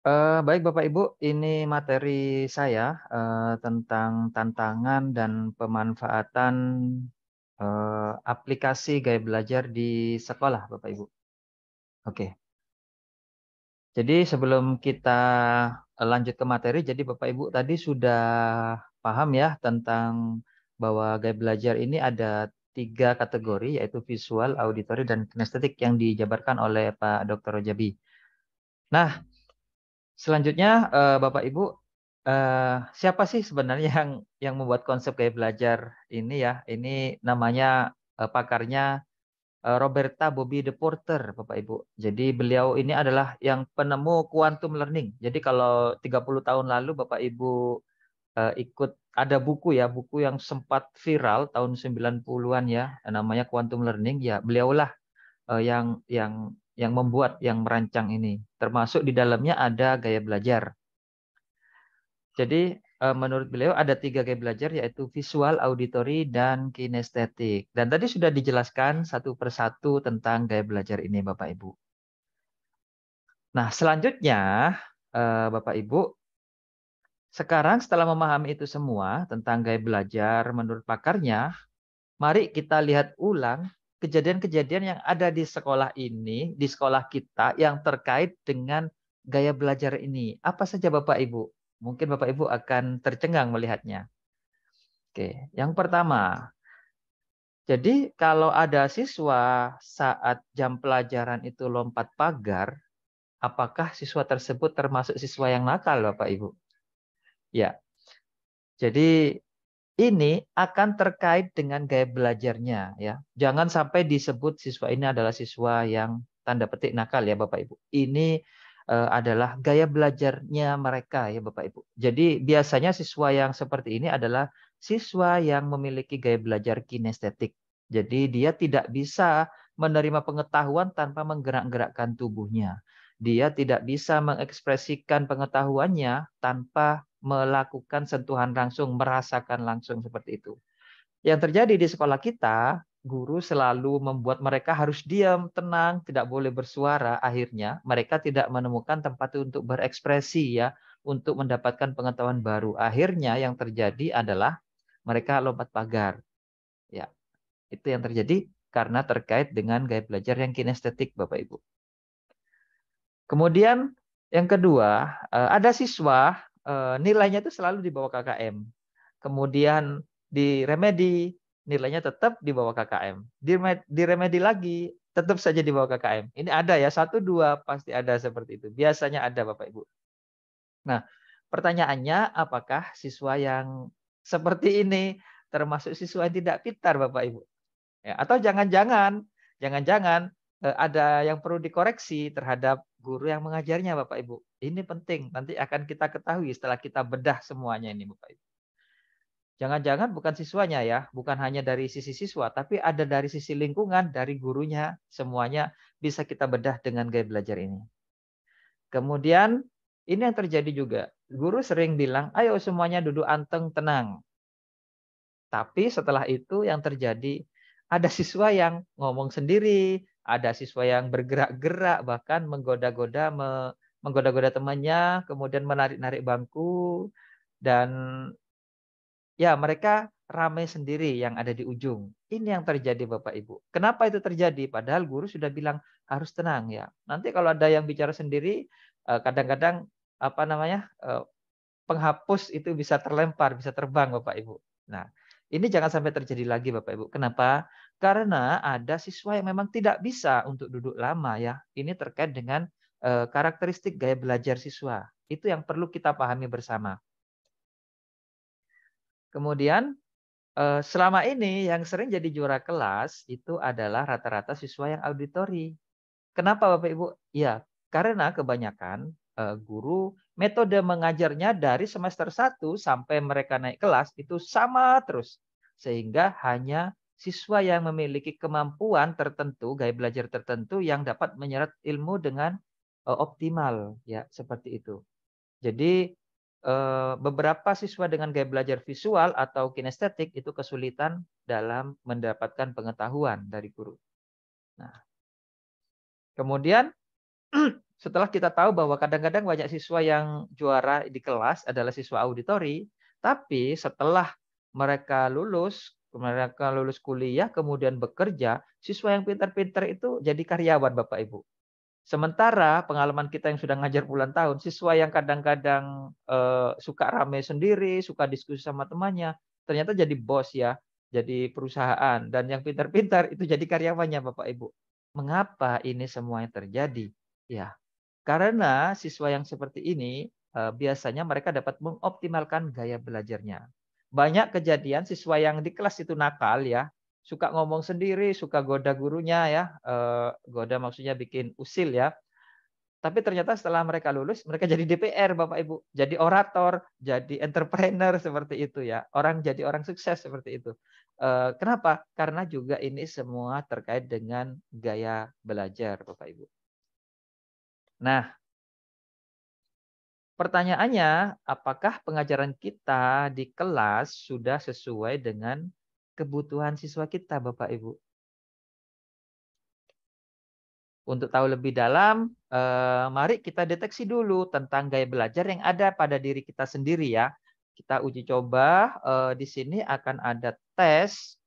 Baik Bapak Ibu, ini materi saya tentang tantangan dan pemanfaatan aplikasi gaya belajar di sekolah, Bapak Ibu. Oke, jadi sebelum kita lanjut ke materi, jadi Bapak Ibu tadi sudah paham ya tentang bahwa gaya belajar ini ada 3 kategori, yaitu visual, auditory, dan kinestetik yang dijabarkan oleh Pak Dr. Rojabi. Nah, selanjutnya, Bapak Ibu, siapa sih sebenarnya yang membuat konsep gaya belajar ini ya? Ini namanya pakarnya Roberta Bobby de Porter, Bapak Ibu. Jadi beliau ini adalah yang penemu quantum learning. Jadi kalau 30 tahun lalu Bapak Ibu ikut ada buku ya, buku yang sempat viral tahun 90-an ya, namanya quantum learning ya. Beliaulah yang membuat, yang merancang ini. Termasuk di dalamnya ada gaya belajar. Jadi menurut beliau ada 3 gaya belajar, yaitu visual, auditory, dan kinestetik. Dan tadi sudah dijelaskan satu persatu tentang gaya belajar ini Bapak Ibu. Nah selanjutnya Bapak Ibu, sekarang setelah memahami itu semua tentang gaya belajar menurut pakarnya, mari kita lihat ulang kejadian-kejadian yang ada di sekolah ini, di sekolah kita yang terkait dengan gaya belajar ini. Apa saja Bapak Ibu? Mungkin Bapak Ibu akan tercengang melihatnya. Oke, yang pertama, jadi kalau ada siswa saat jam pelajaran itu lompat pagar, apakah siswa tersebut termasuk siswa yang nakal, Bapak Ibu? Ya, jadi ini akan terkait dengan gaya belajarnya ya. Jangan sampai disebut siswa ini adalah siswa yang tanda petik nakal ya Bapak Ibu. Ini adalah gaya belajarnya mereka ya Bapak Ibu. Jadi biasanya siswa yang seperti ini adalah siswa yang memiliki gaya belajar kinestetik. Jadi dia tidak bisa menerima pengetahuan tanpa menggerak-gerakkan tubuhnya. Dia tidak bisa mengekspresikan pengetahuannya tanpa melakukan sentuhan langsung, merasakan langsung seperti itu. Yang terjadi di sekolah kita, guru selalu membuat mereka harus diam, tenang, tidak boleh bersuara. Akhirnya mereka tidak menemukan tempat untuk berekspresi ya, untuk mendapatkan pengetahuan baru. Akhirnya yang terjadi adalah mereka lompat pagar. Ya, itu yang terjadi karena terkait dengan gaya belajar yang kinestetik, Bapak Ibu. Kemudian yang kedua, ada siswa nilainya itu selalu di bawah KKM. Kemudian di remedi nilainya tetap di bawah KKM. Di remedi lagi tetap saja di bawah KKM. Ini ada ya, 1, 2 pasti ada seperti itu. Biasanya ada Bapak Ibu. Nah, pertanyaannya apakah siswa yang seperti ini termasuk siswa yang tidak pintar Bapak Ibu? Ya, atau jangan-jangan ada yang perlu dikoreksi terhadap guru yang mengajarnya Bapak Ibu. Ini penting, nanti akan kita ketahui setelah kita bedah semuanya ini Bapak Ibu. Jangan-jangan bukan siswanya ya, bukan hanya dari sisi siswa, tapi ada dari sisi lingkungan, dari gurunya, semuanya bisa kita bedah dengan gaya belajar ini. Kemudian ini yang terjadi juga. Guru sering bilang, ayo semuanya duduk anteng, tenang. Tapi setelah itu yang terjadi, ada siswa yang ngomong sendiri, ada siswa yang bergerak-gerak, bahkan menggoda-goda temannya, kemudian menarik-narik bangku, dan ya mereka ramai sendiri yang ada di ujung. Ini yang terjadi Bapak Ibu. Kenapa itu terjadi? Padahal guru sudah bilang harus tenang ya. Nanti kalau ada yang bicara sendiri, kadang-kadang apa namanya, penghapus itu bisa terlempar, bisa terbang Bapak Ibu. Nah, ini jangan sampai terjadi lagi Bapak Ibu. Kenapa? Karena ada siswa yang memang tidak bisa untuk duduk lama ya. Ini terkait dengan karakteristik gaya belajar siswa. Itu yang perlu kita pahami bersama. Kemudian selama ini yang sering jadi juara kelas itu adalah rata-rata siswa yang auditori. Kenapa Bapak Ibu? Ya, karena kebanyakan guru metode mengajarnya dari semester 1 sampai mereka naik kelas itu sama terus. Sehingga hanya siswa yang memiliki kemampuan tertentu, gaya belajar tertentu yang dapat menyerap ilmu dengan optimal ya, seperti itu. Jadi beberapa siswa dengan gaya belajar visual atau kinestetik itu kesulitan dalam mendapatkan pengetahuan dari guru. Nah, kemudian Setelah kita tahu bahwa kadang-kadang banyak siswa yang juara di kelas adalah siswa auditori, tapi setelah mereka lulus kuliah, kemudian bekerja, siswa yang pintar-pintar itu jadi karyawan, Bapak Ibu. Sementara pengalaman kita yang sudah ngajar puluhan tahun, siswa yang kadang-kadang, suka rame sendiri, suka diskusi sama temannya, ternyata jadi bos ya, jadi perusahaan, dan yang pintar-pintar itu jadi karyawannya, Bapak Ibu. Mengapa ini semuanya terjadi? Ya, karena siswa yang seperti ini, biasanya mereka dapat mengoptimalkan gaya belajarnya. Banyak kejadian siswa yang di kelas itu nakal ya, suka ngomong sendiri, suka goda gurunya ya, goda maksudnya bikin usil ya. Tapi ternyata setelah mereka lulus, mereka jadi DPR Bapak Ibu, jadi orator, jadi entrepreneur seperti itu ya. Jadi orang sukses seperti itu. Kenapa? Karena juga ini semua terkait dengan gaya belajar Bapak Ibu. Nah, pertanyaannya, apakah pengajaran kita di kelas sudah sesuai dengan kebutuhan siswa kita, Bapak Ibu? Untuk tahu lebih dalam, mari kita deteksi dulu tentang gaya belajar yang ada pada diri kita sendiri ya. Kita uji coba, di sini akan ada tes,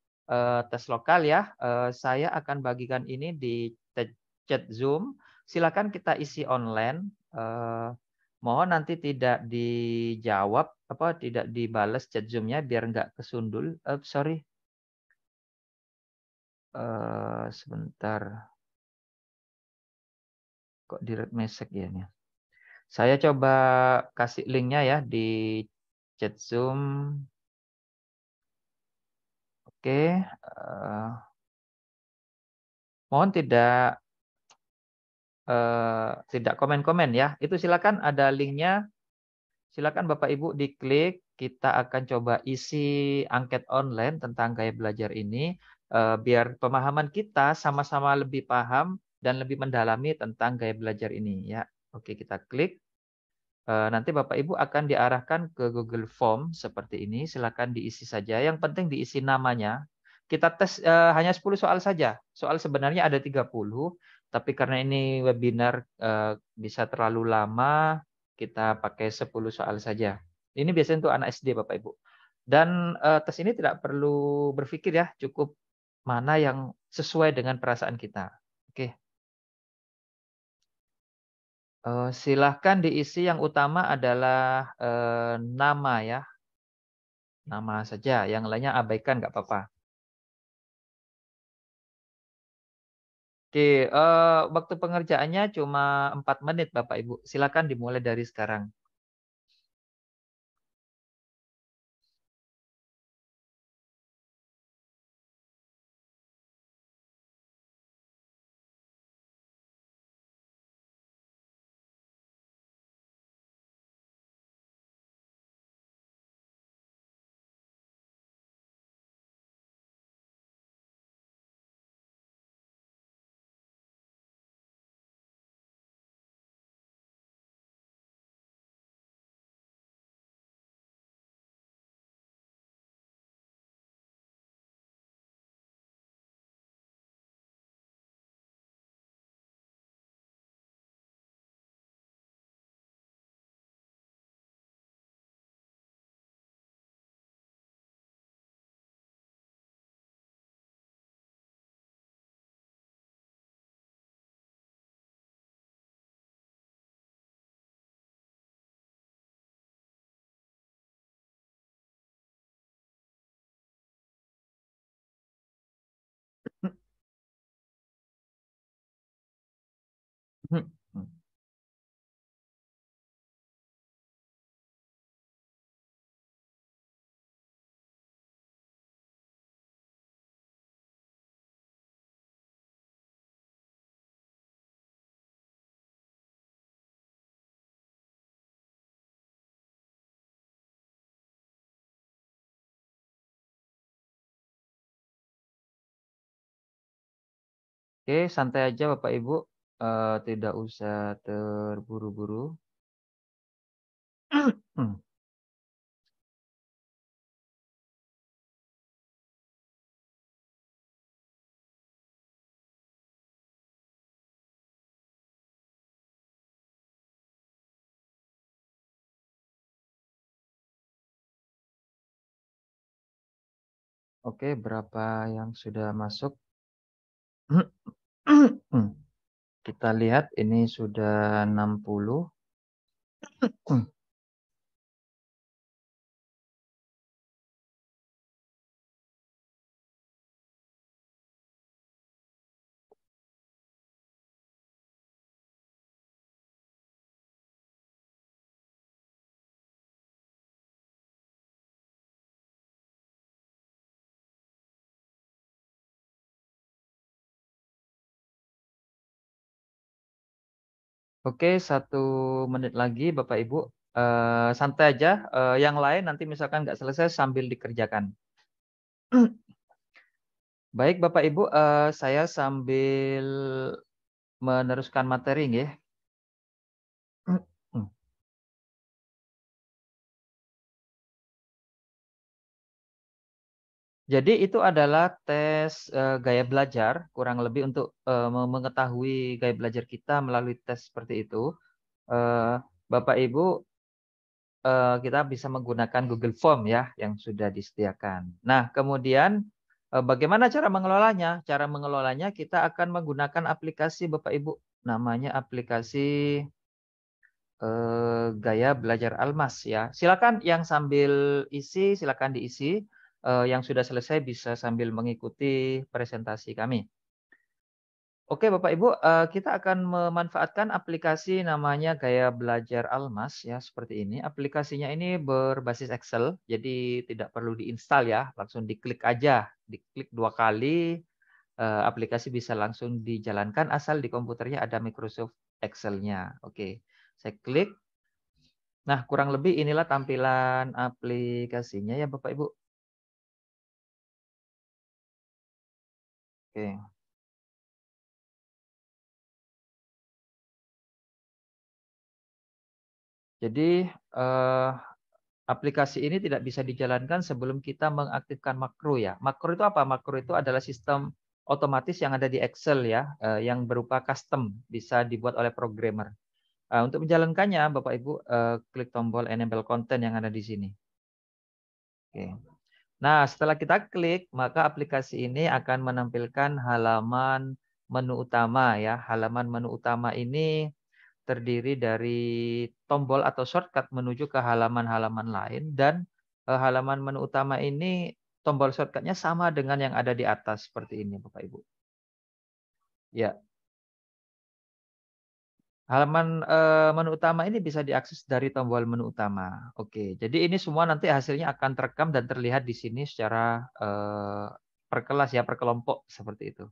tes lokal ya. Saya akan bagikan ini di chat Zoom. Silakan kita isi online. Mohon nanti tidak dijawab, tidak dibales chat Zoom-nya biar nggak kesundul. Sorry, sebentar. Kok direct message ya ini? Saya coba kasih linknya ya di chat Zoom. Oke, mohon tidak komen-komen ya. Itu silakan ada linknya. Silakan Bapak Ibu diklik. Kita akan coba isi angket online tentang gaya belajar ini, biar pemahaman kita sama-sama lebih paham dan lebih mendalami tentang gaya belajar ini ya. Oke, kita klik. Nanti Bapak Ibu akan diarahkan ke Google Form seperti ini, silakan diisi saja, yang penting diisi namanya. Kita tes, hanya 10 soal saja, soal sebenarnya ada 30, tapi karena ini webinar, bisa terlalu lama, kita pakai 10 soal saja. Ini biasanya untuk anak SD Bapak Ibu. Dan, tes ini tidak perlu berpikir ya, cukup mana yang sesuai dengan perasaan kita. Oke. Silahkan diisi yang utama adalah, nama ya, nama saja, yang lainnya abaikan nggak apa-apa. Oke, waktu pengerjaannya cuma 4 menit Bapak Ibu, silakan dimulai dari sekarang. Oke, santai aja Bapak Ibu, tidak usah terburu-buru. Oke, berapa yang sudah masuk? Kita lihat ini sudah 60. Oke, 1 menit lagi Bapak Ibu. Santai aja. Yang lain nanti misalkan nggak selesai sambil dikerjakan. Baik Bapak Ibu, saya sambil meneruskan materi nggih. Jadi itu adalah tes, gaya belajar kurang lebih untuk, mengetahui gaya belajar kita melalui tes seperti itu. Bapak Ibu, kita bisa menggunakan Google Form ya yang sudah disediakan. Nah kemudian, bagaimana cara mengelolanya? Cara mengelolanya kita akan menggunakan aplikasi Bapak Ibu, namanya aplikasi gaya belajar Almas ya. Silakan yang sambil isi, silakan diisi, yang sudah selesai bisa sambil mengikuti presentasi kami. Oke Bapak Ibu, kita akan memanfaatkan aplikasi namanya Gaya Belajar Almas ya, seperti ini. Aplikasinya ini berbasis Excel, jadi tidak perlu diinstal ya, langsung diklik aja. Diklik 2 kali, aplikasi bisa langsung dijalankan asal di komputernya ada Microsoft Excel-nya. Oke, saya klik. Nah, kurang lebih inilah tampilan aplikasinya ya Bapak Ibu. Oke. Jadi, aplikasi ini tidak bisa dijalankan sebelum kita mengaktifkan makro ya. Makro itu apa? Makro itu adalah sistem otomatis yang ada di Excel ya, yang berupa custom, bisa dibuat oleh programmer. Untuk menjalankannya Bapak Ibu, klik tombol enable content yang ada di sini. Oke. Nah, setelah kita klik, maka aplikasi ini akan menampilkan halaman menu utama ya. Halaman menu utama ini terdiri dari tombol atau shortcut menuju ke halaman-halaman lain dan, halaman menu utama ini tombol shortcut-nya sama dengan yang ada di atas seperti ini Bapak Ibu. Ya, halaman, menu utama ini bisa diakses dari tombol menu utama. Oke, jadi ini semua nanti hasilnya akan terekam dan terlihat di sini secara, per kelas ya, per kelompok seperti itu.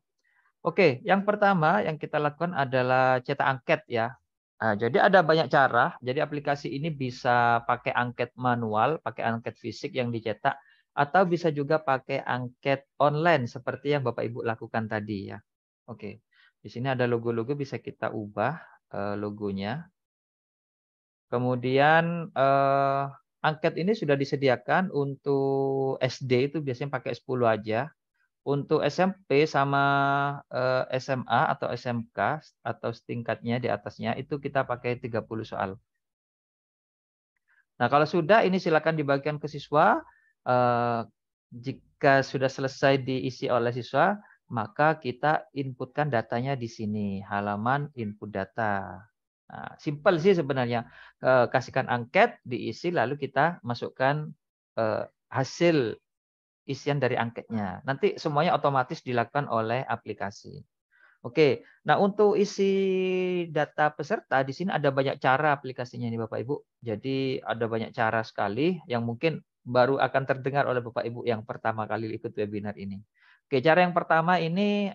Oke, yang pertama yang kita lakukan adalah cetak angket ya. Jadi ada banyak cara. Jadi aplikasi ini bisa pakai angket manual, pakai angket fisik yang dicetak, atau bisa juga pakai angket online seperti yang Bapak Ibu lakukan tadi ya. Oke, di sini ada logo-logo bisa kita ubah, logonya. Kemudian, angket ini sudah disediakan untuk SD itu biasanya pakai 10 aja. Untuk SMP sama, SMA atau SMK atau setingkatnya di atasnya itu kita pakai 30 soal. Nah, kalau sudah ini silakan dibagikan ke siswa, eee, jika sudah selesai diisi oleh siswa, maka kita inputkan datanya di sini, halaman input data. Nah, simpel sih sebenarnya, kasihkan angket, diisi, lalu kita masukkan, hasil isian dari angketnya. Nanti semuanya otomatis dilakukan oleh aplikasi. Oke. Nah, untuk isi data peserta di sini ada banyak cara aplikasinya nih Bapak Ibu. Jadi ada banyak cara sekali yang mungkin baru akan terdengar oleh Bapak Ibu yang pertama kali ikut webinar ini. Oke, cara yang pertama ini,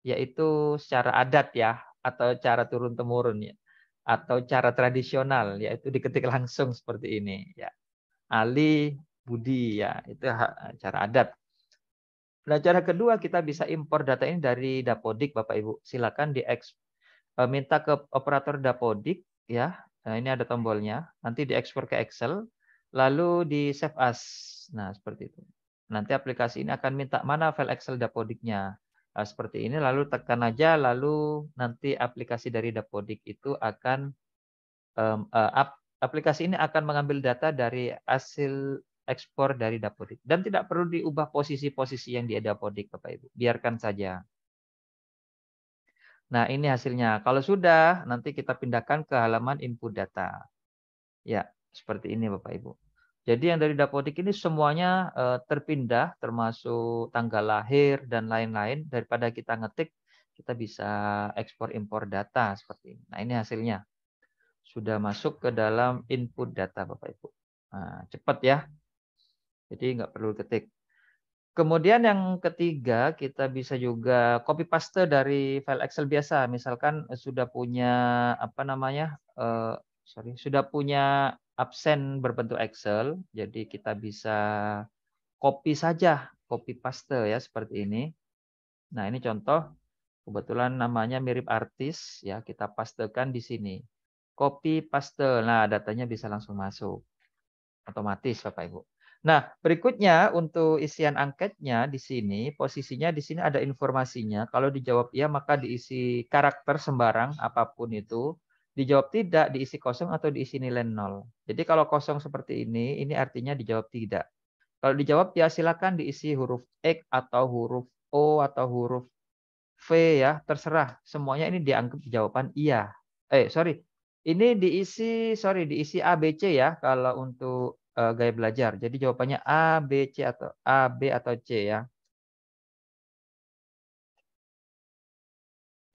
yaitu secara adat ya, atau cara turun-temurun ya, atau cara tradisional, yaitu diketik langsung seperti ini ya. Ali, Budi ya, itu cara adat. Nah, cara kedua kita bisa impor data ini dari Dapodik Bapak Ibu. Silakan minta ke operator Dapodik ya. Nah, ini ada tombolnya. Nanti diekspor ke Excel, lalu di save as. Nah, seperti itu. Nanti aplikasi ini akan minta mana file Excel Dapodiknya. Nah, seperti ini lalu tekan aja, lalu nanti aplikasi dari Dapodik itu akan aplikasi ini akan mengambil data dari hasil ekspor dari Dapodik. Dan tidak perlu diubah posisi-posisi yang di Dapodik, Bapak Ibu. Biarkan saja. Nah, ini hasilnya. Kalau sudah, nanti kita pindahkan ke halaman input data. Ya, seperti ini Bapak Ibu. Jadi yang dari Dapodik ini semuanya terpindah, termasuk tanggal lahir dan lain-lain. Daripada kita ngetik, kita bisa ekspor impor data seperti ini. Nah, ini hasilnya. Sudah masuk ke dalam input data Bapak Ibu. Nah, cepat ya. Jadi nggak perlu ketik. Kemudian yang ketiga, kita bisa juga copy paste dari file Excel biasa. Misalkan sudah punya apa namanya? Sudah punya absen berbentuk Excel, jadi kita bisa copy saja, copy paste ya seperti ini. Nah, ini contoh kebetulan namanya mirip artis ya, kita pastekan di sini. Copy paste. Nah, datanya bisa langsung masuk. Otomatis Bapak Ibu. Nah, berikutnya untuk isian angketnya di sini, posisinya di sini ada informasinya. Kalau dijawab iya, maka diisi karakter sembarang apapun itu. Dijawab tidak, diisi kosong atau diisi nilai 0. Jadi kalau kosong seperti ini artinya dijawab tidak. Kalau dijawab ya silakan diisi huruf X atau huruf O atau huruf V ya, terserah. Semuanya ini dianggap jawaban iya. Ini diisi A, B, C ya kalau untuk gaya belajar. Jadi jawabannya A, B, C atau A, B atau C ya.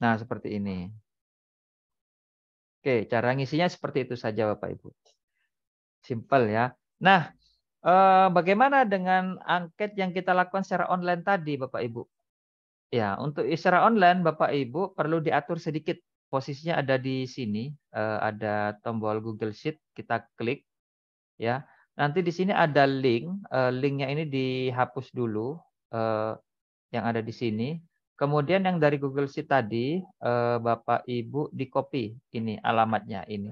Nah, seperti ini. Oke, cara ngisinya seperti itu saja Bapak Ibu. Simpel ya. Nah, bagaimana dengan angket yang kita lakukan secara online tadi Bapak Ibu? Ya, untuk secara online Bapak Ibu perlu diatur sedikit. Posisinya ada di sini, ada tombol Google Sheet, kita klik ya. Nanti di sini ada link, linknya ini dihapus dulu, yang ada di sini. Kemudian yang dari Google Sheet tadi, Bapak Ibu di-copy ini alamatnya ini.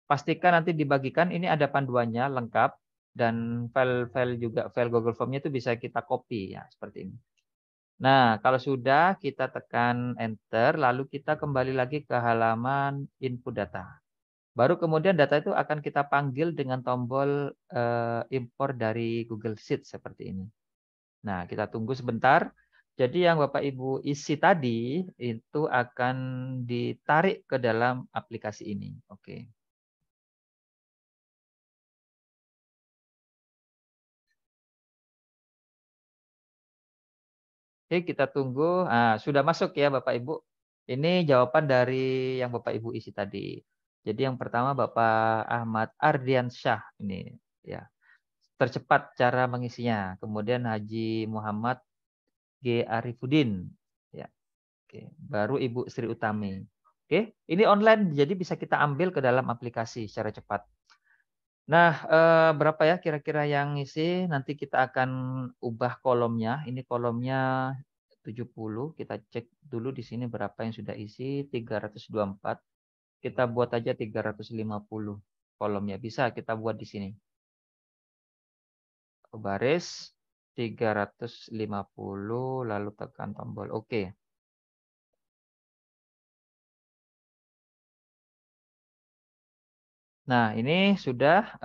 Pastikan nanti dibagikan, ini ada panduannya lengkap dan file-file juga, file Google Form-nya itu bisa kita copy ya, seperti ini. Nah, kalau sudah kita tekan enter, lalu kita kembali lagi ke halaman input data. Baru kemudian data itu akan kita panggil dengan tombol impor dari Google Sheet seperti ini. Nah, kita tunggu sebentar. Jadi yang Bapak Ibu isi tadi itu akan ditarik ke dalam aplikasi ini. Oke. Oke, kita tunggu. Nah, sudah masuk ya Bapak Ibu. Ini jawaban dari yang Bapak Ibu isi tadi. Jadi yang pertama Bapak Ahmad Ardiansyah ini ya. Tercepat cara mengisinya. Kemudian Haji Muhammad G. Arifudin. Ya, oke. Baru Ibu Sri Utami. Oke, ini online jadi bisa kita ambil ke dalam aplikasi secara cepat. Nah, berapa ya kira-kira yang ngisi? Nanti kita akan ubah kolomnya. Ini kolomnya 70. Kita cek dulu di sini berapa yang sudah isi. 324. Kita buat aja 350 kolomnya. Bisa kita buat di sini. Baris 350 lalu tekan tombol oke. Nah, ini sudah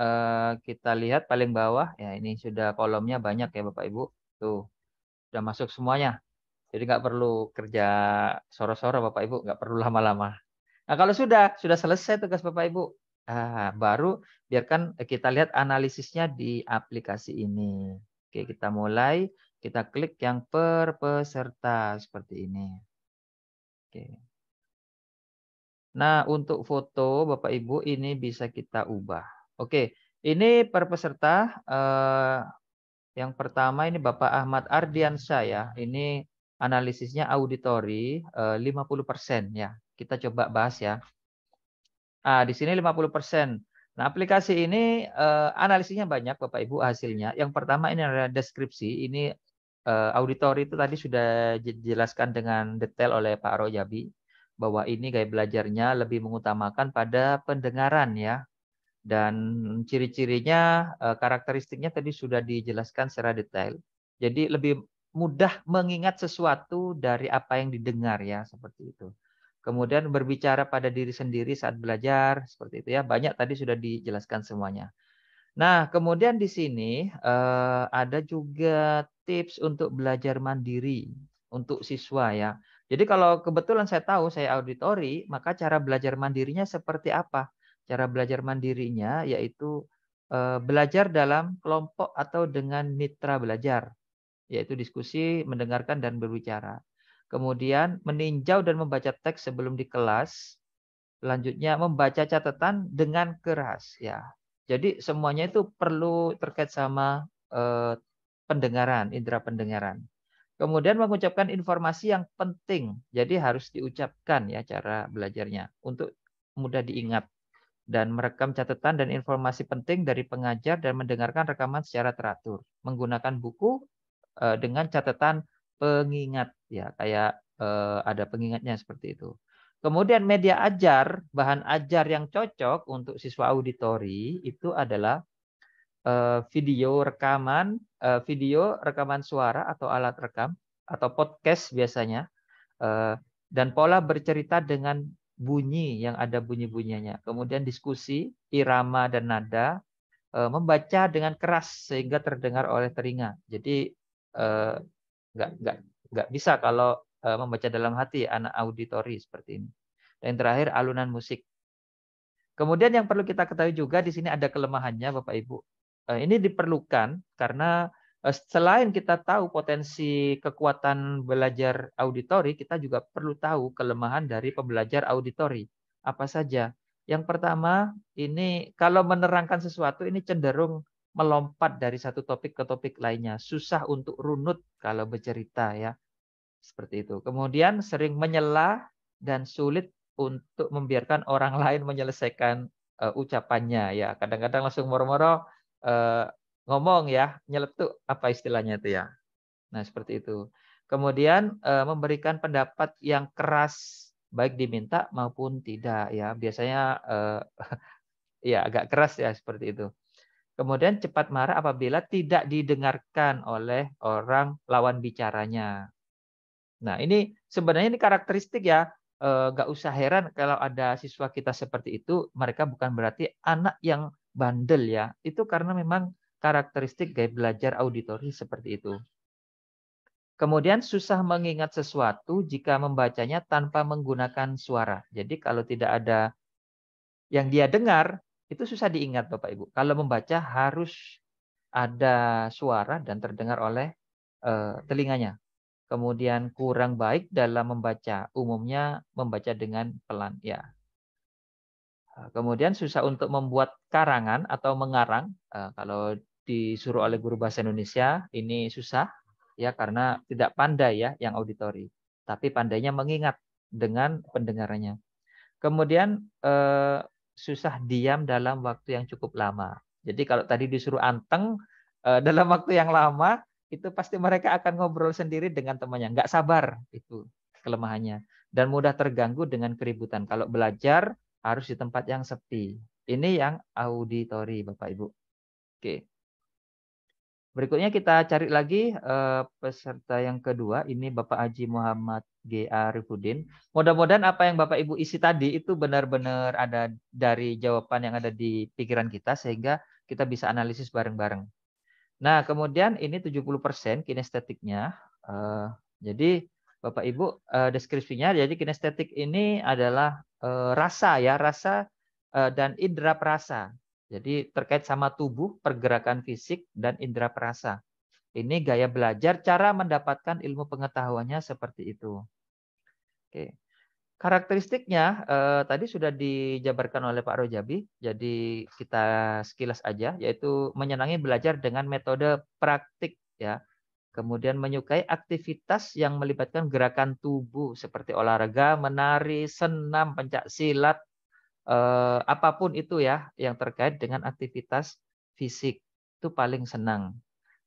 kita lihat paling bawah ya, ini sudah kolomnya banyak ya Bapak Ibu. Tuh, sudah masuk semuanya. Jadi nggak perlu kerja soro-soro Bapak Ibu, nggak perlu lama-lama. Nah, kalau sudah selesai tugas Bapak Ibu. Baru biarkan kita lihat analisisnya di aplikasi ini. Oke, kita mulai. Kita klik yang per peserta seperti ini. Oke. Nah, untuk foto Bapak Ibu ini bisa kita ubah. Oke, ini per peserta yang pertama ini Bapak Ahmad Ardiansyah ya. Ini analisisnya auditori 50% ya. Kita coba bahas ya. Di sini 50%. Nah, aplikasi ini analisisnya banyak Bapak Ibu hasilnya. Yang pertama ini adalah deskripsi. Ini auditori itu tadi sudah dijelaskan dengan detail oleh Pak Royabi bahwa ini gaya belajarnya lebih mengutamakan pada pendengaran ya. Dan ciri-cirinya, karakteristiknya tadi sudah dijelaskan secara detail. Jadi lebih mudah mengingat sesuatu dari apa yang didengar ya, seperti itu. Kemudian berbicara pada diri sendiri saat belajar, seperti itu ya. Banyak tadi sudah dijelaskan semuanya. Nah, kemudian di sini ada juga tips untuk belajar mandiri untuk siswa ya. Jadi kalau kebetulan saya tahu saya auditori, maka cara belajar mandirinya seperti apa? Cara belajar mandirinya yaitu belajar dalam kelompok atau dengan mitra belajar, yaitu diskusi, mendengarkan dan berbicara. Kemudian meninjau dan membaca teks sebelum di kelas. Selanjutnya membaca catatan dengan keras ya. Jadi semuanya itu perlu terkait sama pendengaran, indera pendengaran. Kemudian mengucapkan informasi yang penting. Jadi harus diucapkan ya cara belajarnya untuk mudah diingat dan merekam catatan dan informasi penting dari pengajar dan mendengarkan rekaman secara teratur. Menggunakan buku dengan catatan pengingat ya, kayak ada pengingatnya seperti itu. Kemudian media ajar, bahan ajar yang cocok untuk siswa auditori itu adalah video rekaman suara atau alat rekam atau podcast biasanya, dan pola bercerita dengan bunyi yang ada bunyi-bunyinya. Kemudian diskusi, irama dan nada, membaca dengan keras sehingga terdengar oleh telinga. Jadi eh, nggak nggak bisa kalau membaca dalam hati anak auditori seperti ini. Dan yang terakhir alunan musik. Kemudian yang perlu kita ketahui juga di sini ada kelemahannya Bapak Ibu. Ini diperlukan karena selain kita tahu potensi kekuatan belajar auditori, kita juga perlu tahu kelemahan dari pembelajar auditori. Apa saja? Yang pertama, ini kalau menerangkan sesuatu ini cenderung melompat dari satu topik ke topik lainnya. Susah untuk runut kalau bercerita ya. Seperti itu. Kemudian sering menyela dan sulit untuk membiarkan orang lain menyelesaikan ucapannya ya. Kadang-kadang langsung moro-moro ngomong ya, nyeletuk apa istilahnya itu ya. Nah, seperti itu. Kemudian memberikan pendapat yang keras baik diminta maupun tidak ya. Biasanya ya agak keras ya seperti itu. Kemudian cepat marah apabila tidak didengarkan oleh orang lawan bicaranya. Nah, ini sebenarnya ini karakteristik ya, nggak usah heran kalau ada siswa kita seperti itu, mereka bukan berarti anak yang bandel ya, itu karena memang karakteristik gaya belajar auditori seperti itu. Kemudian susah mengingat sesuatu jika membacanya tanpa menggunakan suara. Jadi kalau tidak ada yang dia dengar, itu susah diingat Bapak Ibu. Kalau membaca harus ada suara dan terdengar oleh telinganya. Kemudian kurang baik dalam membaca, umumnya membaca dengan pelan ya. Kemudian susah untuk membuat karangan atau mengarang, kalau disuruh oleh guru bahasa Indonesia ini susah ya karena tidak pandai ya yang auditori, tapi pandainya mengingat dengan pendengarannya. Kemudian susah diam dalam waktu yang cukup lama. Jadi kalau tadi disuruh anteng dalam waktu yang lama, itu pasti mereka akan ngobrol sendiri dengan temannya. Nggak sabar, itu kelemahannya. Dan mudah terganggu dengan keributan. Kalau belajar harus di tempat yang sepi. Ini yang auditori, Bapak Ibu. Oke. Berikutnya kita cari lagi peserta yang kedua. Ini Bapak Haji Muhammad G. Arifudin. Mudah-mudahan apa yang Bapak Ibu isi tadi itu benar-benar ada dari jawaban yang ada di pikiran kita sehingga kita bisa analisis bareng-bareng. Nah, kemudian ini 70% kinestetiknya. Jadi Bapak Ibu deskripsinya, jadi kinestetik ini adalah rasa ya, rasa dan indera perasa. Jadi terkait sama tubuh, pergerakan fisik, dan indera perasa. Ini gaya belajar, cara mendapatkan ilmu pengetahuannya seperti itu. Oke. Karakteristiknya tadi sudah dijabarkan oleh Pak Rojabi, jadi kita sekilas aja, yaitu menyenangi belajar dengan metode praktik ya. Kemudian menyukai aktivitas yang melibatkan gerakan tubuh seperti olahraga, menari, senam, pencak silat, apapun itu ya yang terkait dengan aktivitas fisik itu paling senang.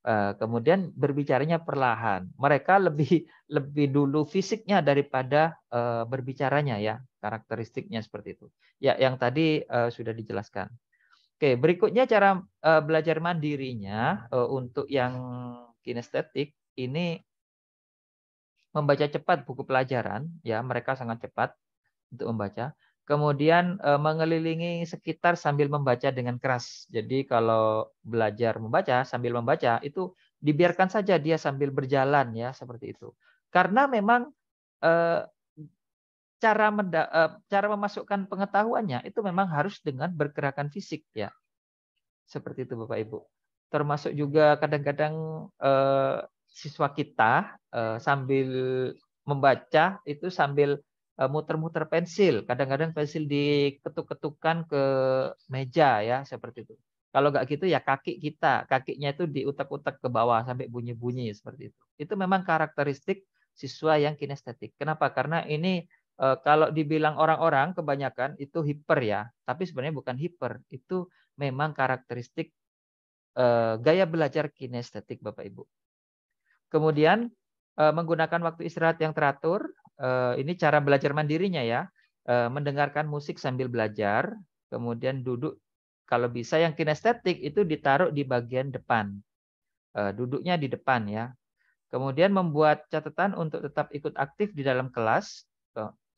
Kemudian berbicaranya perlahan. Mereka lebih lebih dulu fisiknya daripada berbicaranya ya, karakteristiknya seperti itu. Ya, yang tadi sudah dijelaskan. Oke, berikutnya cara belajar mandirinya untuk yang kinestetik ini membaca cepat buku pelajaran ya, mereka sangat cepat untuk membaca. Kemudian mengelilingi sekitar sambil membaca dengan keras. Jadi kalau belajar membaca sambil membaca itu dibiarkan saja dia sambil berjalan ya seperti itu. Karena memang eh, cara memasukkan pengetahuannya itu memang harus dengan bergerakan fisik ya. Seperti itu Bapak Ibu. Termasuk juga kadang-kadang siswa kita sambil membaca itu sambil muter-muter pensil. Kadang-kadang pensil diketuk-ketukan ke meja ya seperti itu. Kalau nggak gitu ya kakinya itu diutak-utak ke bawah sampai bunyi-bunyi seperti itu. Itu memang karakteristik siswa yang kinestetik. Kenapa? Karena ini kalau dibilang orang-orang kebanyakan itu hiper ya, tapi sebenarnya bukan hiper. Itu memang karakteristik gaya belajar kinestetik Bapak Ibu. Kemudian menggunakan waktu istirahat yang teratur, ini cara belajar mandirinya ya, mendengarkan musik sambil belajar, kemudian duduk kalau bisa yang kinestetik itu ditaruh di bagian depan, duduknya di depan ya. Kemudian membuat catatan untuk tetap ikut aktif di dalam kelas.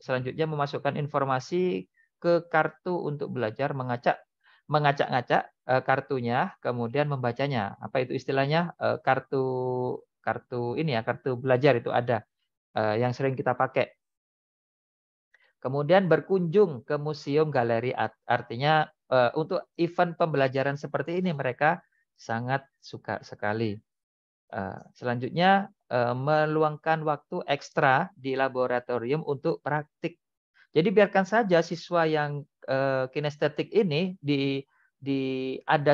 Selanjutnya memasukkan informasi ke kartu untuk belajar mengacak-ngacak kartunya, kemudian membacanya. Apa itu istilahnya? Kartu kartu ini ya, kartu belajar itu ada yang sering kita pakai. Kemudian berkunjung ke museum galeri, artinya untuk event pembelajaran seperti ini mereka sangat suka sekali. Selanjutnya meluangkan waktu ekstra di laboratorium untuk praktik. Jadi biarkan saja siswa yang kinestetik ini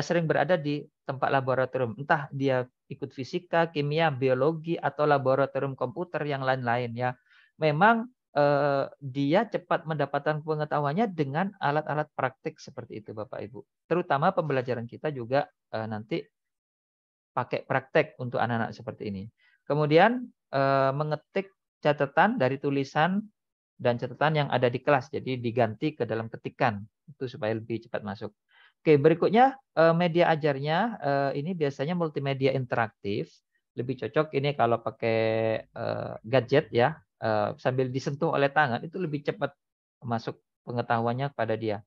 sering berada di tempat laboratorium, entah dia ikut fisika, kimia, biologi atau laboratorium komputer yang lain-lain ya. Memang dia cepat mendapatkan pengetahuannya dengan alat-alat praktik seperti itu Bapak Ibu. Terutama pembelajaran kita juga nanti pakai praktek untuk anak-anak seperti ini. Kemudian mengetik catatan dari tulisan dan catatan yang ada di kelas. Jadi diganti ke dalam ketikan itu supaya lebih cepat masuk. Oke, berikutnya media ajarnya ini biasanya multimedia interaktif. Lebih cocok ini kalau pakai gadget ya, sambil disentuh oleh tangan itu lebih cepat masuk pengetahuannya pada dia.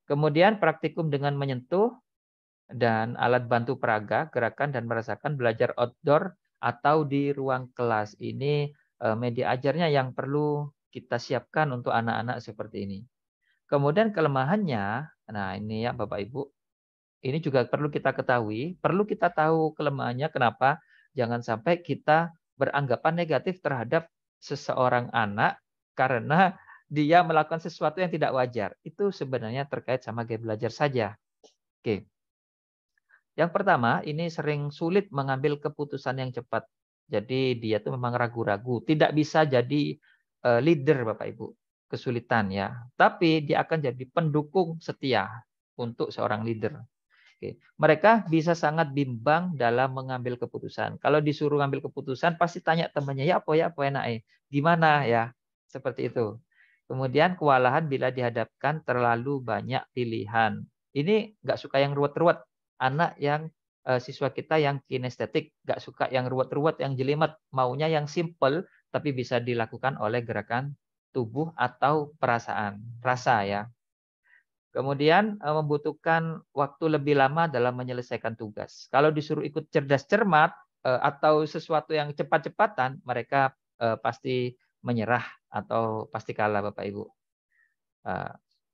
Kemudian praktikum dengan menyentuh dan alat bantu peraga, gerakan dan merasakan belajar outdoor atau di ruang kelas. Ini media ajarnya yang perlu kita siapkan untuk anak-anak seperti ini. Kemudian kelemahannya, nah ini ya Bapak Ibu, ini juga perlu kita ketahui, perlu kita tahu kelemahannya kenapa jangan sampai kita beranggapan negatif terhadap seseorang anak karena dia melakukan sesuatu yang tidak wajar. Itu sebenarnya terkait sama gaya belajar saja. Oke. Yang pertama, ini sering sulit mengambil keputusan yang cepat. Jadi dia tuh memang ragu-ragu, tidak bisa jadi leader Bapak Ibu. Kesulitan ya. Tapi dia akan jadi pendukung setia untuk seorang leader. Oke. Mereka bisa sangat bimbang dalam mengambil keputusan. Kalau disuruh ngambil keputusan pasti tanya temannya, ya apa enak gimana ya? Seperti itu. Kemudian kewalahan bila dihadapkan terlalu banyak pilihan. Ini nggak suka yang ruwet-ruwet. Anak yang siswa kita yang kinestetik, nggak suka yang ruwet-ruwet, yang jelimet. Maunya yang simple, tapi bisa dilakukan oleh gerakan tubuh atau perasaan. Rasa ya. Kemudian membutuhkan waktu lebih lama dalam menyelesaikan tugas. Kalau disuruh ikut cerdas cermat atau sesuatu yang cepat-cepatan, mereka pasti menyerah atau pasti kalah Bapak Ibu.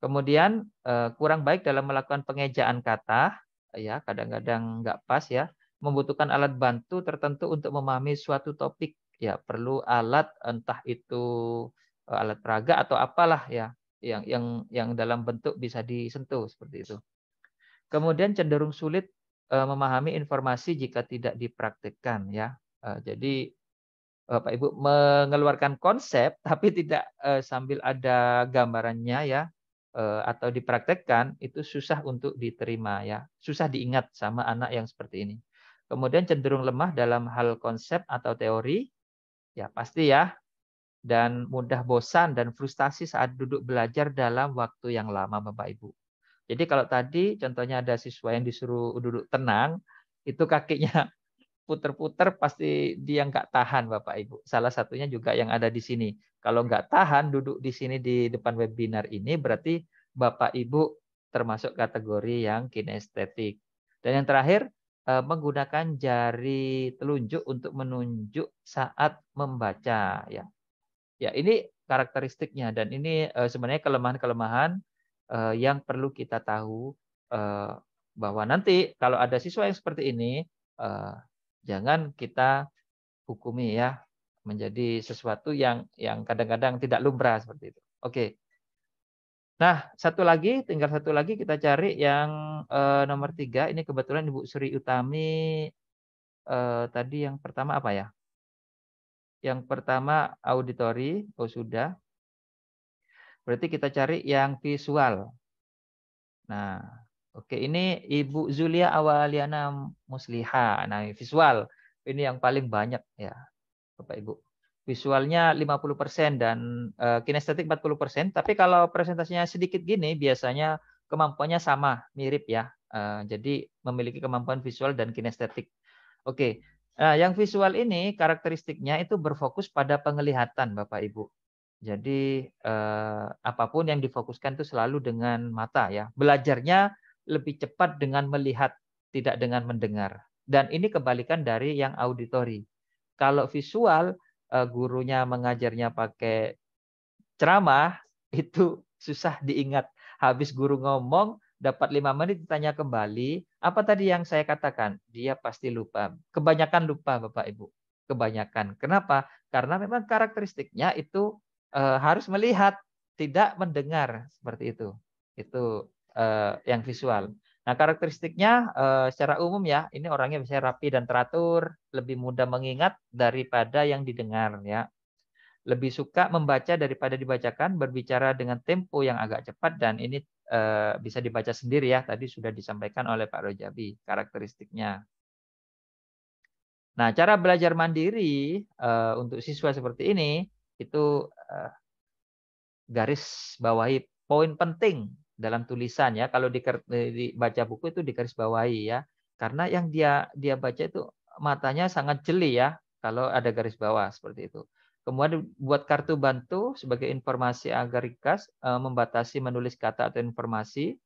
Kemudian kurang baik dalam melakukan pengejaan kata, ya kadang-kadang nggak pas ya. Membutuhkan alat bantu tertentu untuk memahami suatu topik, ya perlu alat entah itu alat peraga atau apalah ya yang dalam bentuk bisa disentuh seperti itu. Kemudian cenderung sulit memahami informasi jika tidak dipraktikkan ya. Jadi Bapak Ibu mengeluarkan konsep tapi tidak sambil ada gambarannya ya atau dipraktekkan itu susah untuk diterima ya, susah diingat sama anak yang seperti ini. Kemudian cenderung lemah dalam hal konsep atau teori, ya pasti ya, dan mudah bosan dan frustasi saat duduk belajar dalam waktu yang lama Bapak Ibu. Jadi kalau tadi contohnya ada siswa yang disuruh duduk tenang, itu kakinya puter-puter pasti dia nggak tahan Bapak Ibu. Salah satunya juga yang ada di sini. Kalau nggak tahan duduk di sini di depan webinar ini berarti Bapak Ibu termasuk kategori yang kinestetik. Dan yang terakhir menggunakan jari telunjuk untuk menunjuk saat membaca ya. Ya, ini karakteristiknya dan ini sebenarnya kelemahan-kelemahan yang perlu kita tahu eee, bahwa nanti kalau ada siswa yang seperti ini jangan kita hukumi ya menjadi sesuatu yang kadang-kadang tidak lumrah seperti itu. Oke. Nah, tinggal satu lagi kita cari yang nomor 3 ini kebetulan Ibu Sri Utami tadi yang pertama apa ya? Yang pertama auditori, oh sudah. Berarti kita cari yang visual. Nah, oke ini Ibu Zulia Awaliana Musliha. Nah, visual ini yang paling banyak ya, Bapak Ibu. Visualnya 50% dan kinestetik 40%, tapi kalau presentasinya sedikit gini biasanya kemampuannya sama, mirip ya. Jadi memiliki kemampuan visual dan kinestetik. Oke. Nah, yang visual ini karakteristiknya itu berfokus pada penglihatan Bapak Ibu. Jadi, apapun yang difokuskan itu selalu dengan mata ya. Belajarnya lebih cepat dengan melihat, tidak dengan mendengar. Dan ini kebalikan dari yang auditori. Kalau visual, gurunya mengajarnya pakai ceramah, itu susah diingat. Habis guru ngomong, dapat 5 menit ditanya kembali, "Apa tadi yang saya katakan?" Dia pasti lupa. Kebanyakan lupa Bapak Ibu, kebanyakan. Kenapa? Karena memang karakteristiknya itu, harus melihat, tidak mendengar, seperti itu. Itu, yang visual. Nah, karakteristiknya, secara umum ya, ini orangnya biasanya rapi dan teratur, lebih mudah mengingat daripada yang didengar ya. Lebih suka membaca daripada dibacakan, berbicara dengan tempo yang agak cepat dan ini, bisa dibaca sendiri ya, tadi sudah disampaikan oleh Pak Rojabi karakteristiknya. Nah, cara belajar mandiri, untuk siswa seperti ini, itu, garis bawahi poin penting dalam tulisan ya, kalau baca buku itu digaris bawahi ya. Karena yang dia dia baca itu matanya sangat jeli ya, kalau ada garis bawah seperti itu. Kemudian buat kartu bantu sebagai informasi agar ringkas, membatasi menulis kata atau informasi.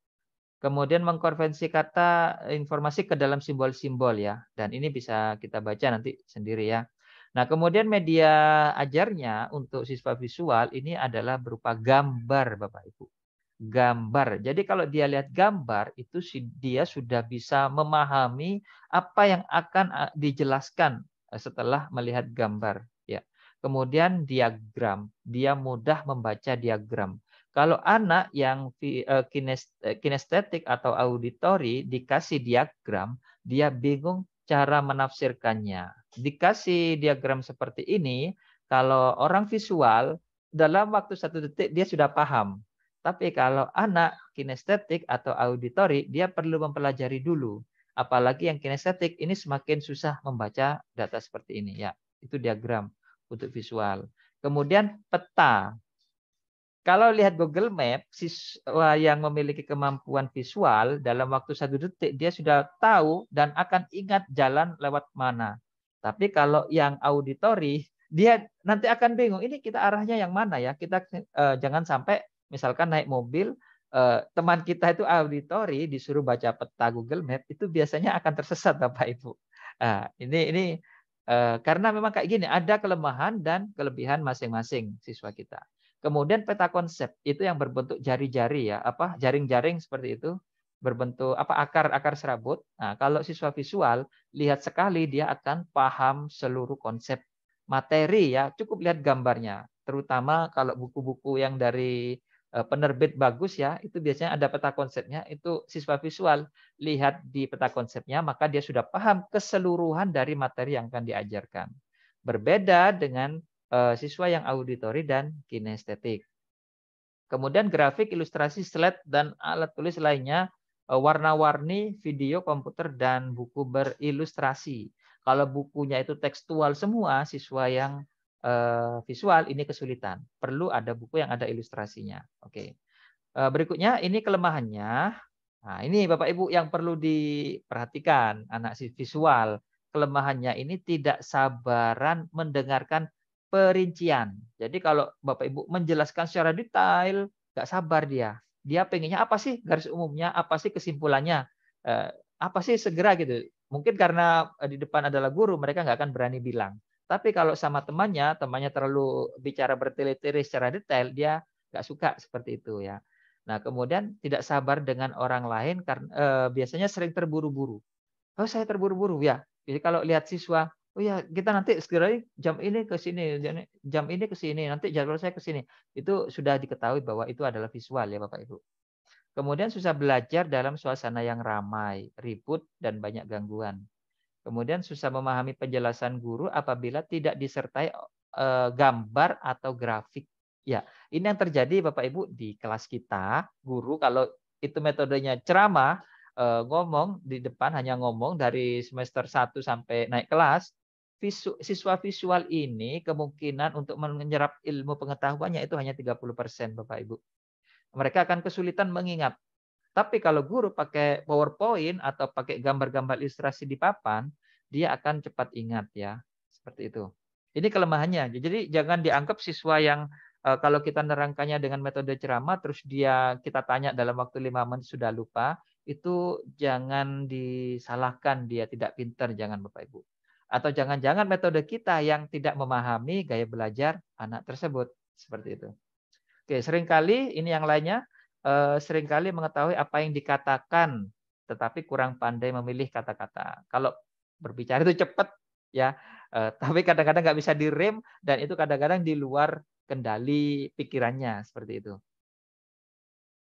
Kemudian mengkonversi kata informasi ke dalam simbol-simbol ya, dan ini bisa kita baca nanti sendiri ya. Nah, kemudian media ajarnya untuk siswa visual ini adalah berupa gambar Bapak Ibu. Gambar. Jadi kalau dia lihat gambar itu dia sudah bisa memahami apa yang akan dijelaskan setelah melihat gambar ya. Kemudian diagram, dia mudah membaca diagram. Kalau anak yang kinestetik atau auditori dikasih diagram, dia bingung cara menafsirkannya. Dikasih diagram seperti ini, kalau orang visual dalam waktu 1 detik dia sudah paham. Tapi kalau anak kinestetik atau auditori, dia perlu mempelajari dulu. Apalagi yang kinestetik ini semakin susah membaca data seperti ini ya. Itu diagram untuk visual. Kemudian peta. Kalau lihat Google Map, siswa yang memiliki kemampuan visual dalam waktu 1 detik dia sudah tahu dan akan ingat jalan lewat mana. Tapi kalau yang auditori, dia nanti akan bingung, ini kita arahnya yang mana ya? Kita jangan sampai misalkan naik mobil, teman kita itu auditori disuruh baca peta Google Map, itu biasanya akan tersesat Bapak Ibu. Ini karena memang kayak gini, ada kelemahan dan kelebihan masing-masing siswa kita. Kemudian peta konsep itu yang berbentuk jari-jari ya, apa jaring-jaring seperti itu, berbentuk apa akar-akar serabut. Nah, kalau siswa visual lihat sekali dia akan paham seluruh konsep materi ya, cukup lihat gambarnya. Terutama kalau buku-buku yang dari penerbit bagus ya, itu biasanya ada peta konsepnya, itu siswa visual lihat di peta konsepnya maka dia sudah paham keseluruhan dari materi yang akan diajarkan. Berbeda dengan siswa yang auditori dan kinestetik. Kemudian grafik, ilustrasi, slide, dan alat tulis lainnya, warna-warni, video, komputer, dan buku berilustrasi. Kalau bukunya itu tekstual semua, siswa yang visual ini kesulitan. Perlu ada buku yang ada ilustrasinya. Oke. Berikutnya ini kelemahannya. Nah, ini Bapak Ibu yang perlu diperhatikan anak visual. kelemahannya ini tidak sabaran mendengarkan perincian. Jadi kalau Bapak Ibu menjelaskan secara detail, nggak sabar dia. Dia pengennya apa sih garis umumnya, apa sih kesimpulannya, apa sih segera gitu. Mungkin karena di depan adalah guru, mereka nggak akan berani bilang. Tapi kalau sama temannya, temannya terlalu bicara bertele-tele secara detail, dia nggak suka seperti itu ya. Nah, kemudian tidak sabar dengan orang lain karena biasanya sering terburu-buru. "Oh, saya terburu-buru," ya. Jadi kalau lihat siswa, "Oh ya, kita nanti segera jam ini ke sini, jam ini ke sini, nanti jadwal saya ke sini." Itu sudah diketahui bahwa itu adalah visual ya, Bapak Ibu. Kemudian susah belajar dalam suasana yang ramai, ribut, dan banyak gangguan. Kemudian susah memahami penjelasan guru apabila tidak disertai gambar atau grafik. Ya, ini yang terjadi Bapak Ibu di kelas kita, guru kalau itu metodenya ceramah, ngomong di depan hanya ngomong dari semester 1 sampai naik kelas, siswa visual ini kemungkinan untuk menyerap ilmu pengetahuannya itu hanya 30% Bapak Ibu. Mereka akan kesulitan mengingat. Tapi kalau guru pakai PowerPoint atau pakai gambar-gambar ilustrasi di papan, dia akan cepat ingat ya, seperti itu. Ini kelemahannya. Jadi jangan dianggap siswa yang kalau kita nerangkannya dengan metode ceramah, terus kita tanya dalam waktu 5 menit sudah lupa, itu jangan disalahkan dia tidak pintar, jangan Bapak Ibu. Atau jangan-jangan metode kita yang tidak memahami gaya belajar anak tersebut, seperti itu. Oke, seringkali ini yang lainnya, seringkali mengetahui apa yang dikatakan, tetapi kurang pandai memilih kata-kata. Kalau berbicara itu cepat ya, tapi kadang-kadang nggak bisa direm dan itu kadang-kadang di luar kendali pikirannya, seperti itu.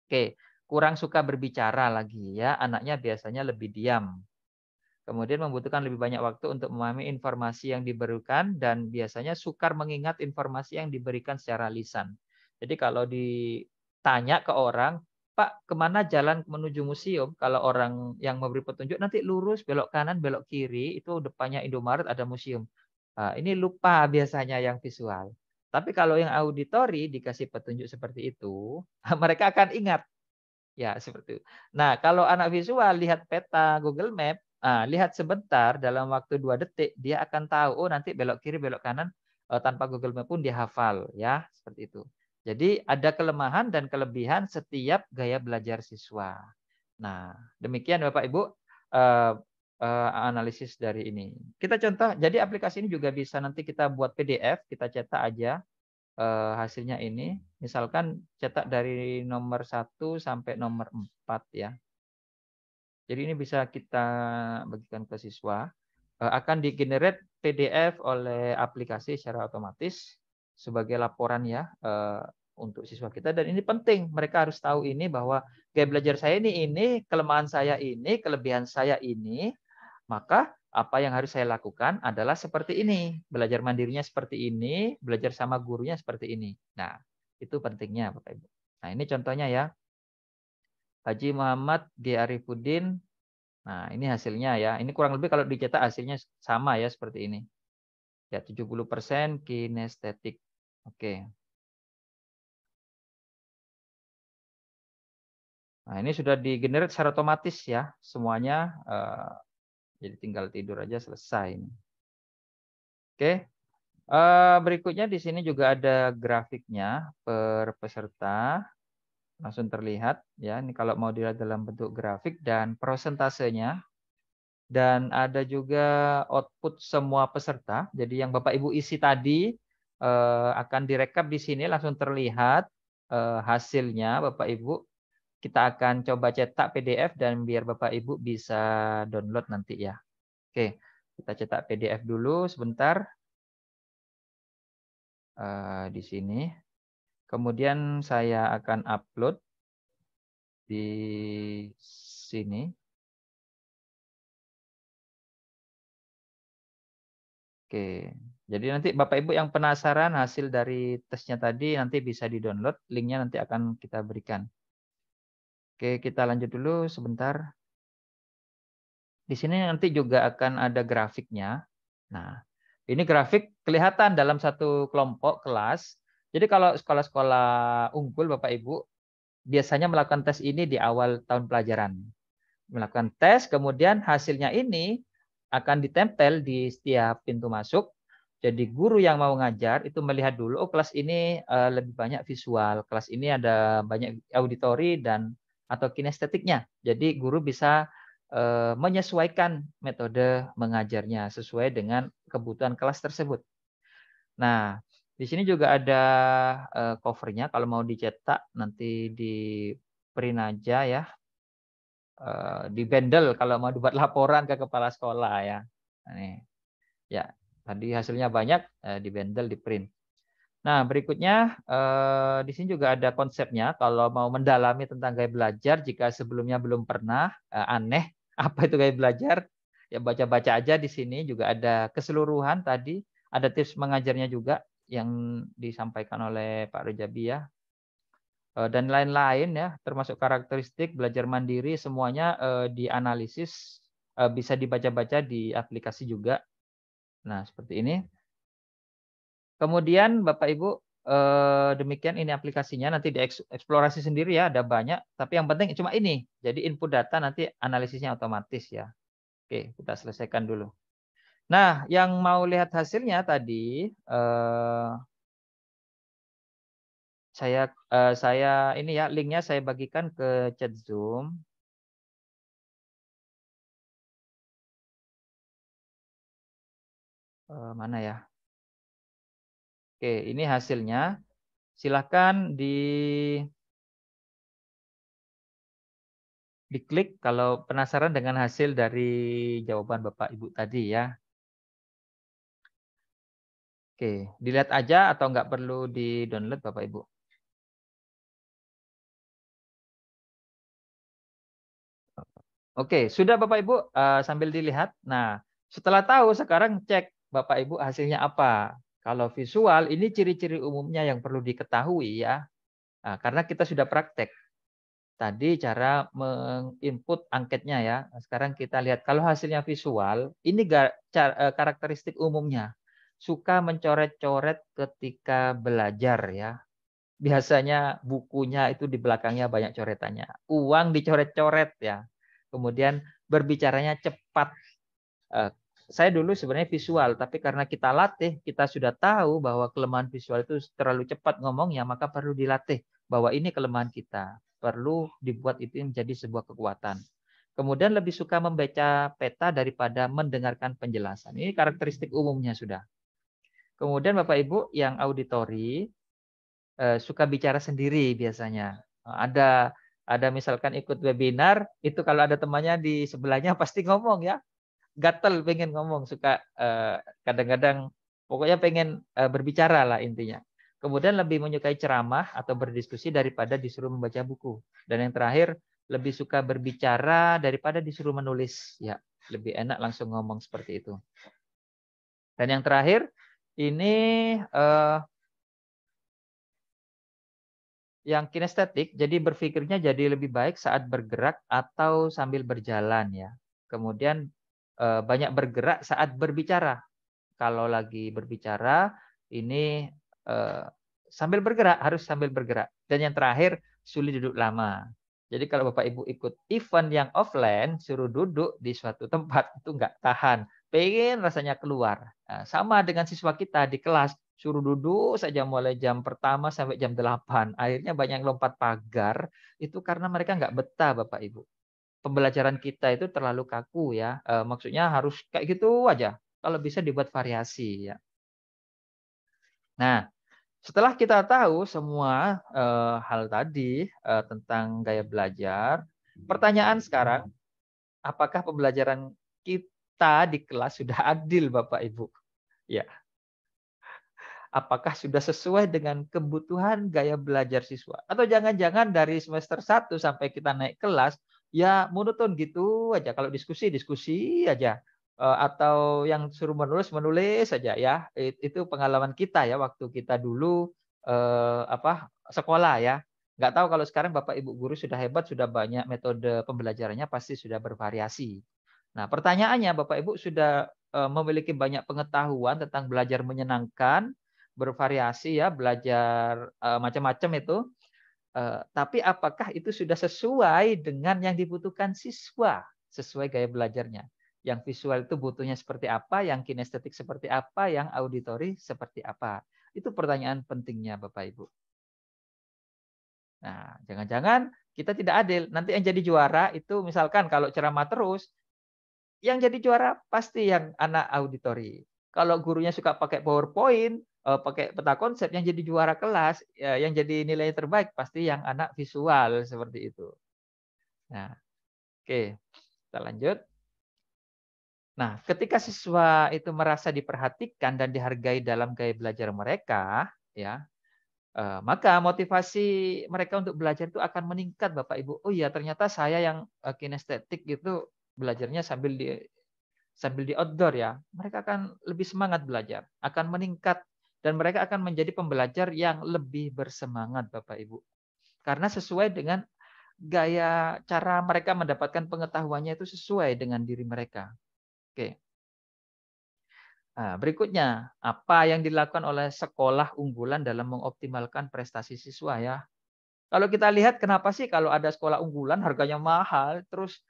Oke, kurang suka berbicara lagi ya, anaknya biasanya lebih diam. Kemudian membutuhkan lebih banyak waktu untuk memahami informasi yang diberikan dan biasanya sukar mengingat informasi yang diberikan secara lisan. Jadi kalau ditanya ke orang, "Pak, kemana jalan menuju museum?" Kalau orang yang memberi petunjuk, "Nanti lurus, belok kanan, belok kiri, itu depannya Indomaret ada museum." Ini lupa biasanya yang visual. Tapi kalau yang auditori dikasih petunjuk seperti itu, mereka akan ingat. Ya, seperti itu. Nah, kalau anak visual lihat peta Google Map, lihat sebentar dalam waktu 2 detik, dia akan tahu, oh nanti belok kiri, belok kanan, tanpa Google Map pun dia hafal, ya, seperti itu. Jadi ada kelemahan dan kelebihan setiap gaya belajar siswa. Nah, demikian Bapak Ibu, eee analisis dari ini. Kita contoh, jadi aplikasi ini juga bisa nanti kita buat PDF, kita cetak aja, hasilnya ini, misalkan cetak dari nomor 1 sampai nomor 4 ya. Jadi ini bisa kita bagikan ke siswa, akan di-generate PDF oleh aplikasi secara otomatis sebagai laporan ya, untuk siswa kita dan ini penting, mereka harus tahu ini bahwa gaya belajar saya ini, kelemahan saya ini, kelebihan saya ini, maka apa yang harus saya lakukan adalah seperti ini. Belajar mandirinya seperti ini, belajar sama gurunya seperti ini. Nah, itu pentingnya Bapak Ibu. Nah, ini contohnya ya. Haji Muhammad D. Arifuddin. Nah, ini hasilnya ya. Ini kurang lebih kalau dicetak hasilnya sama ya seperti ini. Ya, 70% kinestetik. Oke. Nah, ini sudah di-generate secara otomatis ya. Semuanya jadi tinggal tidur aja selesai ini. Oke. Berikutnya di sini juga ada grafiknya per peserta, langsung terlihat ya. Ini kalau mau dilihat dalam bentuk grafik dan prosentasenya. Dan ada juga output semua peserta. Jadi yang Bapak Ibu isi tadi akan direkap di sini langsung terlihat hasilnya Bapak Ibu. Kita akan coba cetak PDF dan biar Bapak Ibu bisa download nanti ya. Oke, kita cetak PDF dulu sebentar di sini. Kemudian saya akan upload di sini. Oke. Jadi nanti Bapak Ibu yang penasaran hasil dari tesnya tadi nanti bisa di-download, linknya nanti akan kita berikan. Oke, kita lanjut dulu sebentar. Di sini nanti juga akan ada grafiknya. Nah, ini grafik kelihatan dalam satu kelompok kelas. Jadi kalau sekolah-sekolah unggul Bapak Ibu biasanya melakukan tes ini di awal tahun pelajaran. Melakukan tes, kemudian hasilnya ini akan ditempel di setiap pintu masuk. Jadi guru yang mau ngajar itu melihat dulu, oh kelas ini lebih banyak visual, kelas ini ada banyak auditori dan atau kinestetiknya. Jadi guru bisa menyesuaikan metode mengajarnya sesuai dengan kebutuhan kelas tersebut. Nah, di sini juga ada covernya kalau mau dicetak nanti di print aja ya, di bundle kalau mau dibuat laporan ke kepala sekolah ya. Nah, nih, ya tadi hasilnya banyak, di bundle, di print. Nah, berikutnya di sini juga ada konsepnya kalau mau mendalami tentang gaya belajar jika sebelumnya belum pernah, aneh apa itu gaya belajar, ya baca-baca aja di sini juga ada keseluruhan tadi, ada tips mengajarnya juga yang disampaikan oleh Pak Rejabi ya, dan lain-lain ya, termasuk karakteristik belajar mandiri semuanya, dianalisis, bisa dibaca-baca di aplikasi juga. Nah, seperti ini. Kemudian Bapak Ibu, demikian ini aplikasinya, nanti dieksplorasi sendiri ya, ada banyak, tapi yang penting cuma ini, jadi input data nanti analisisnya otomatis ya. Oke, kita selesaikan dulu. Nah, yang mau lihat hasilnya tadi, saya ini ya, linknya saya bagikan ke chat Zoom. Mana ya? Oke, ini hasilnya. Silakan diklik kalau penasaran dengan hasil dari jawaban Bapak Ibu tadi ya. Oke, dilihat aja atau nggak perlu di-download Bapak Ibu? Oke, sudah Bapak Ibu, sambil dilihat. Nah, setelah tahu sekarang cek Bapak Ibu hasilnya apa. Kalau visual ini ciri-ciri umumnya yang perlu diketahui ya. Nah, karena kita sudah praktek. Tadi cara menginput angketnya ya. Nah, sekarang kita lihat kalau hasilnya visual, ini karakteristik umumnya. Suka mencoret-coret ketika belajar ya. Biasanya bukunya itu di belakangnya banyak coretannya. Uang dicoret-coret ya. Kemudian berbicaranya cepat. Eh, saya dulu sebenarnya visual, tapi karena kita latih, kita sudah tahu bahwa kelemahan visual itu terlalu cepat ngomongnya, maka perlu dilatih bahwa ini kelemahan kita. Perlu dibuat itu menjadi sebuah kekuatan. Kemudian lebih suka membaca peta daripada mendengarkan penjelasan. Ini karakteristik umumnya sudah. Kemudian Bapak Ibu yang auditori, suka bicara sendiri biasanya. Ada misalkan ikut webinar, itu kalau ada temannya di sebelahnya pasti ngomong ya. Gatel pengen ngomong, suka kadang-kadang pokoknya pengen berbicara lah intinya. Kemudian lebih menyukai ceramah atau berdiskusi daripada disuruh membaca buku. Dan yang terakhir, lebih suka berbicara daripada disuruh menulis. Ya, lebih enak langsung ngomong seperti itu. Dan yang terakhir, ini yang kinestetik, jadi berpikirnya jadi lebih baik saat bergerak atau sambil berjalan ya. Kemudian banyak bergerak saat berbicara. Kalau lagi berbicara ini sambil bergerak, harus sambil bergerak. Dan yang terakhir, sulit duduk lama. Jadi kalau Bapak Ibu ikut event yang offline, suruh duduk di suatu tempat itu nggak tahan. Pengen rasanya keluar. Nah, sama dengan siswa kita di kelas, suruh duduk saja mulai jam pertama sampai jam 8. Akhirnya banyak yang lompat pagar, itu karena mereka nggak betah Bapak Ibu. Pembelajaran kita itu terlalu kaku ya. Maksudnya harus kayak gitu aja. Kalau bisa dibuat variasi ya. Nah, setelah kita tahu semua hal tadi tentang gaya belajar, pertanyaan sekarang, apakah pembelajaran kita di kelas sudah adil, Bapak Ibu? Ya, apakah sudah sesuai dengan kebutuhan gaya belajar siswa? Atau jangan-jangan dari semester 1 sampai kita naik kelas, ya monoton gitu aja. Kalau diskusi, diskusi aja. Atau yang suruh menulis, menulis saja ya. Itu pengalaman kita ya waktu kita dulu sekolah ya. Nggak tahu kalau sekarang Bapak Ibu guru sudah hebat, sudah banyak metode pembelajarannya pasti sudah bervariasi. Nah, pertanyaannya Bapak Ibu sudah memiliki banyak pengetahuan tentang belajar menyenangkan, bervariasi ya, belajar macam-macam itu. Tapi apakah itu sudah sesuai dengan yang dibutuhkan siswa, sesuai gaya belajarnya? Yang visual itu butuhnya seperti apa, yang kinestetik seperti apa, yang auditori seperti apa. Itu pertanyaan pentingnya Bapak Ibu. Nah, jangan-jangan kita tidak adil. Nanti yang jadi juara itu misalkan kalau ceramah terus, yang jadi juara pasti yang anak auditori. Kalau gurunya suka pakai PowerPoint, pakai peta konsep, yang jadi juara kelas, ya, yang jadi nilai terbaik pasti yang anak visual seperti itu. Nah, oke, kita lanjut. Nah, ketika siswa itu merasa diperhatikan dan dihargai dalam gaya belajar mereka, ya, maka motivasi mereka untuk belajar itu akan meningkat, Bapak Ibu. Oh iya, ternyata saya yang kinestetik itu belajarnya sambil di outdoor ya. Mereka akan lebih semangat belajar, akan meningkat dan mereka akan menjadi pembelajar yang lebih bersemangat, Bapak Ibu. Karena sesuai dengan gaya cara mereka mendapatkan pengetahuannya itu sesuai dengan diri mereka. Oke. Nah, berikutnya, apa yang dilakukan oleh sekolah unggulan dalam mengoptimalkan prestasi siswa ya? Kalau kita lihat kenapa sih kalau ada sekolah unggulan harganya mahal, terus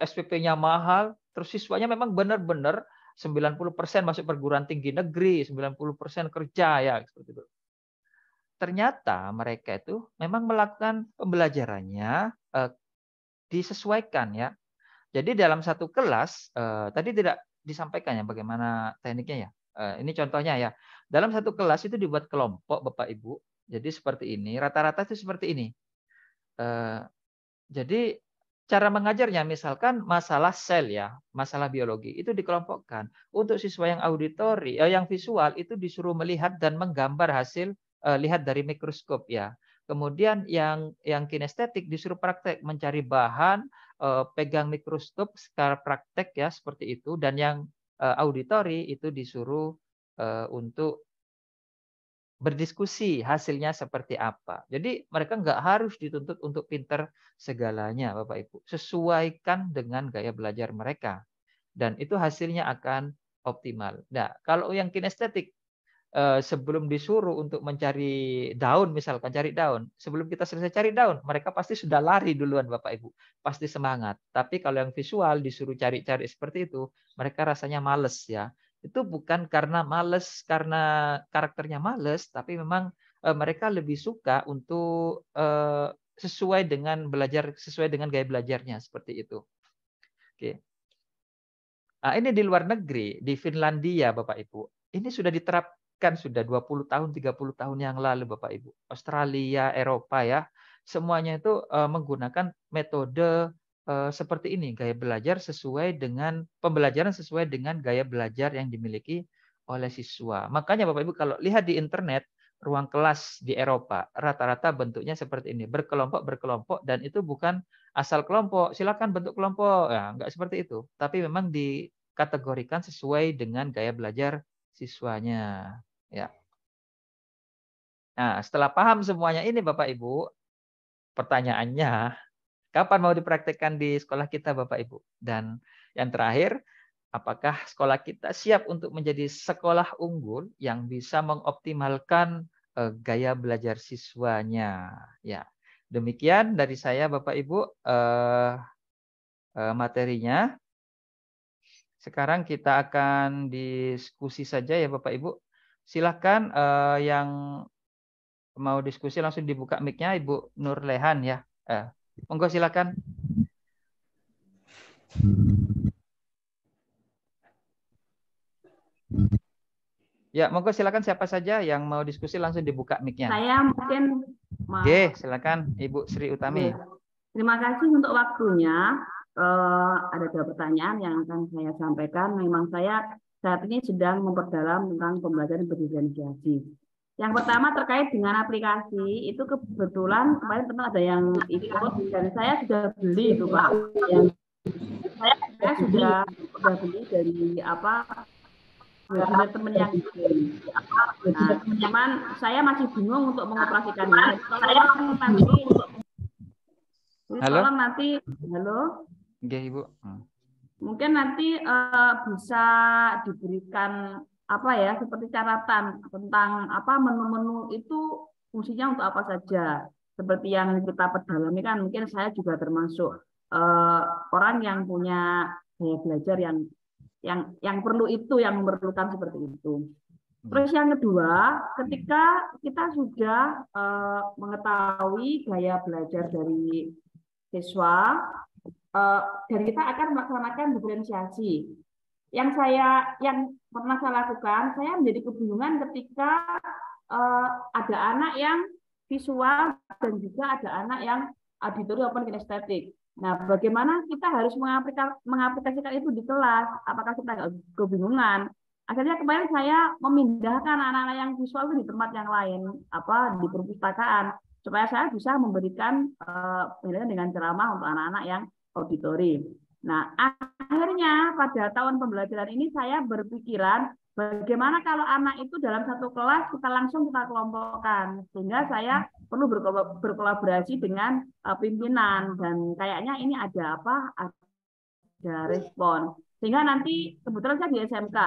SPP-nya mahal, terus siswanya memang benar-benar 90% masuk perguruan tinggi negeri, 90% kerja ya seperti itu. Ternyata mereka itu memang melakukan pembelajarannya disesuaikan ya. Jadi dalam satu kelas, tadi tidak disampaikan ya bagaimana tekniknya ya. Ini contohnya ya. Dalam satu kelas itu dibuat kelompok Bapak Ibu. Jadi seperti ini, rata-rata itu seperti ini. Jadi cara mengajarnya misalkan masalah sel ya, masalah biologi itu dikelompokkan. Untuk siswa yang auditori, yang visual itu disuruh melihat dan menggambar hasil lihat dari mikroskop ya. Kemudian yang kinestetik disuruh praktek mencari bahan, pegang mikroskop secara praktek ya seperti itu. Dan yang auditori itu disuruh untuk berdiskusi hasilnya seperti apa. Jadi mereka nggak harus dituntut untuk pinter segalanya, Bapak Ibu. Sesuaikan dengan gaya belajar mereka. Dan itu hasilnya akan optimal. Nah, kalau yang kinestetik, sebelum disuruh untuk mencari daun, misalkan cari daun. Sebelum kita selesai cari daun, mereka pasti sudah lari duluan, Bapak Ibu. Pasti semangat. Tapi kalau yang visual disuruh cari-cari seperti itu, mereka rasanya males ya. Itu bukan karena males, karena karakternya males, tapi memang mereka lebih suka untuk sesuai dengan belajar, sesuai dengan gaya belajarnya seperti itu. Oke. Nah, ini di luar negeri, di Finlandia Bapak Ibu. Ini sudah diterapkan sudah 20 tahun, 30 tahun yang lalu Bapak Ibu. Australia, Eropa ya. Semuanya itu menggunakan metode seperti ini, gaya belajar sesuai dengan pembelajaran sesuai dengan gaya belajar yang dimiliki oleh siswa. Makanya Bapak Ibu kalau lihat di internet ruang kelas di Eropa rata-rata bentuknya seperti ini, berkelompok dan itu bukan asal kelompok, silakan bentuk kelompok. Ya, enggak seperti itu. Tapi memang dikategorikan sesuai dengan gaya belajar siswanya. Ya. Nah, setelah paham semuanya ini Bapak Ibu, pertanyaannya, kapan mau dipraktekkan di sekolah kita Bapak Ibu? Dan yang terakhir, apakah sekolah kita siap untuk menjadi sekolah unggul yang bisa mengoptimalkan gaya belajar siswanya? Ya. Demikian dari saya Bapak Ibu materinya. Sekarang kita akan diskusi saja ya Bapak Ibu. Silahkan yang mau diskusi langsung dibuka mic-nya Ibu Nurlehan ya. Monggo silakan. Ya, monggo silakan siapa saja yang mau diskusi langsung dibuka mic-nya. Saya mungkin Oke, silakan Ibu Sri Utami. Terima kasih untuk waktunya. Ada 2 pertanyaan yang akan saya sampaikan. Memang saya saat ini sedang memperdalam tentang pembelajaran berdiferensiasi. Yang pertama terkait dengan aplikasi, itu kebetulan kemarin teman ada yang ikut dan saya sudah beli itu Pak. Yang saya sudah beli dari webinar teman yang nah, cuman saya masih bingung untuk mengoperasikannya. Tolong nanti, halo. Oke, Ibu. Mungkin nanti bisa diberikan seperti catatan tentang menu-menu itu fungsinya untuk apa saja. Seperti yang kita perdalami kan mungkin saya juga termasuk orang yang punya gaya belajar yang perlu itu, yang memerlukan seperti itu. Terus yang kedua, ketika kita sudah mengetahui gaya belajar dari siswa, dan kita akan melaksanakan diferensiasi. Yang pernah saya lakukan, saya menjadi kebingungan ketika ada anak yang visual dan juga ada anak yang auditori maupun kinestetik. Nah, bagaimana kita harus mengaplikasikan itu di kelas? Apakah kita nggak kebingungan? Akhirnya kemarin saya memindahkan anak-anak yang visual itu di tempat yang lain, di perpustakaan, supaya saya bisa memberikan dengan ceramah untuk anak-anak yang auditori. Nah, akhirnya pada tahun pembelajaran ini saya berpikiran bagaimana kalau anak itu dalam satu kelas kita langsung kita kelompokkan, sehingga saya perlu berkolaborasi dengan pimpinan, dan kayaknya ini ada respon. Sehingga nanti kebetulan saya di SMK.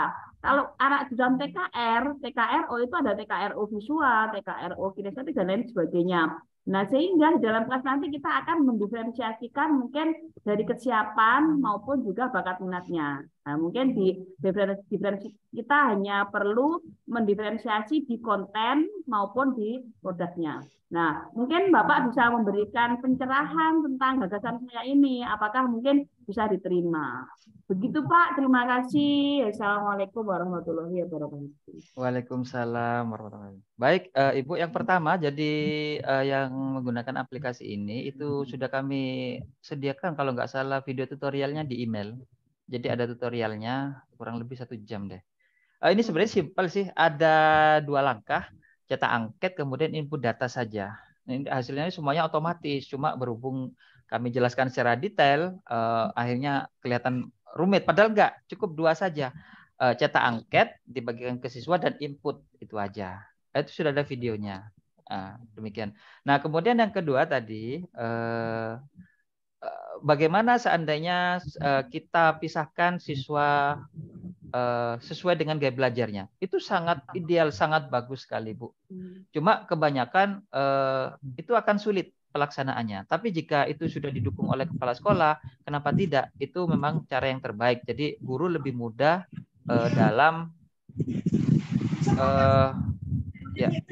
Kalau anak di dalam TKRO itu ada TKRO visual, TKRO kinestetik dan lain sebagainya. Nah, sehingga di dalam kelas nanti kita akan mendiferensiasikan mungkin dari kesiapan maupun juga bakat minatnya. Nah, mungkin di diferensiasi kita hanya perlu mendiferensiasi di konten maupun di produknya. Nah, mungkin Bapak bisa memberikan pencerahan tentang gagasan saya ini, apakah mungkin bisa diterima. Begitu Pak, terima kasih. Assalamualaikum warahmatullahi wabarakatuh. Waalaikumsalam warahmatullahi wabarakatuh. Baik, Ibu, yang pertama, jadi yang menggunakan aplikasi ini itu sudah kami sediakan kalau nggak salah video tutorialnya di email. Jadi ada tutorialnya kurang lebih 1 jam deh. Ini sebenarnya simpel sih, ada 2 langkah, cetak angket kemudian input data saja. Ini hasilnya semuanya otomatis, cuma berhubung kami jelaskan secara detail, akhirnya kelihatan rumit. Padahal enggak, cukup 2 saja. Cetak angket, dibagikan ke siswa dan input, itu aja. Itu sudah ada videonya. Demikian. Nah, kemudian yang kedua tadi, bagaimana seandainya kita pisahkan siswa sesuai dengan gaya belajarnya. Itu sangat ideal, sangat bagus sekali, Bu. Cuma kebanyakan itu akan sulit pelaksanaannya. Tapi jika itu sudah didukung oleh kepala sekolah, kenapa tidak? Itu memang cara yang terbaik. Jadi guru lebih mudah dalam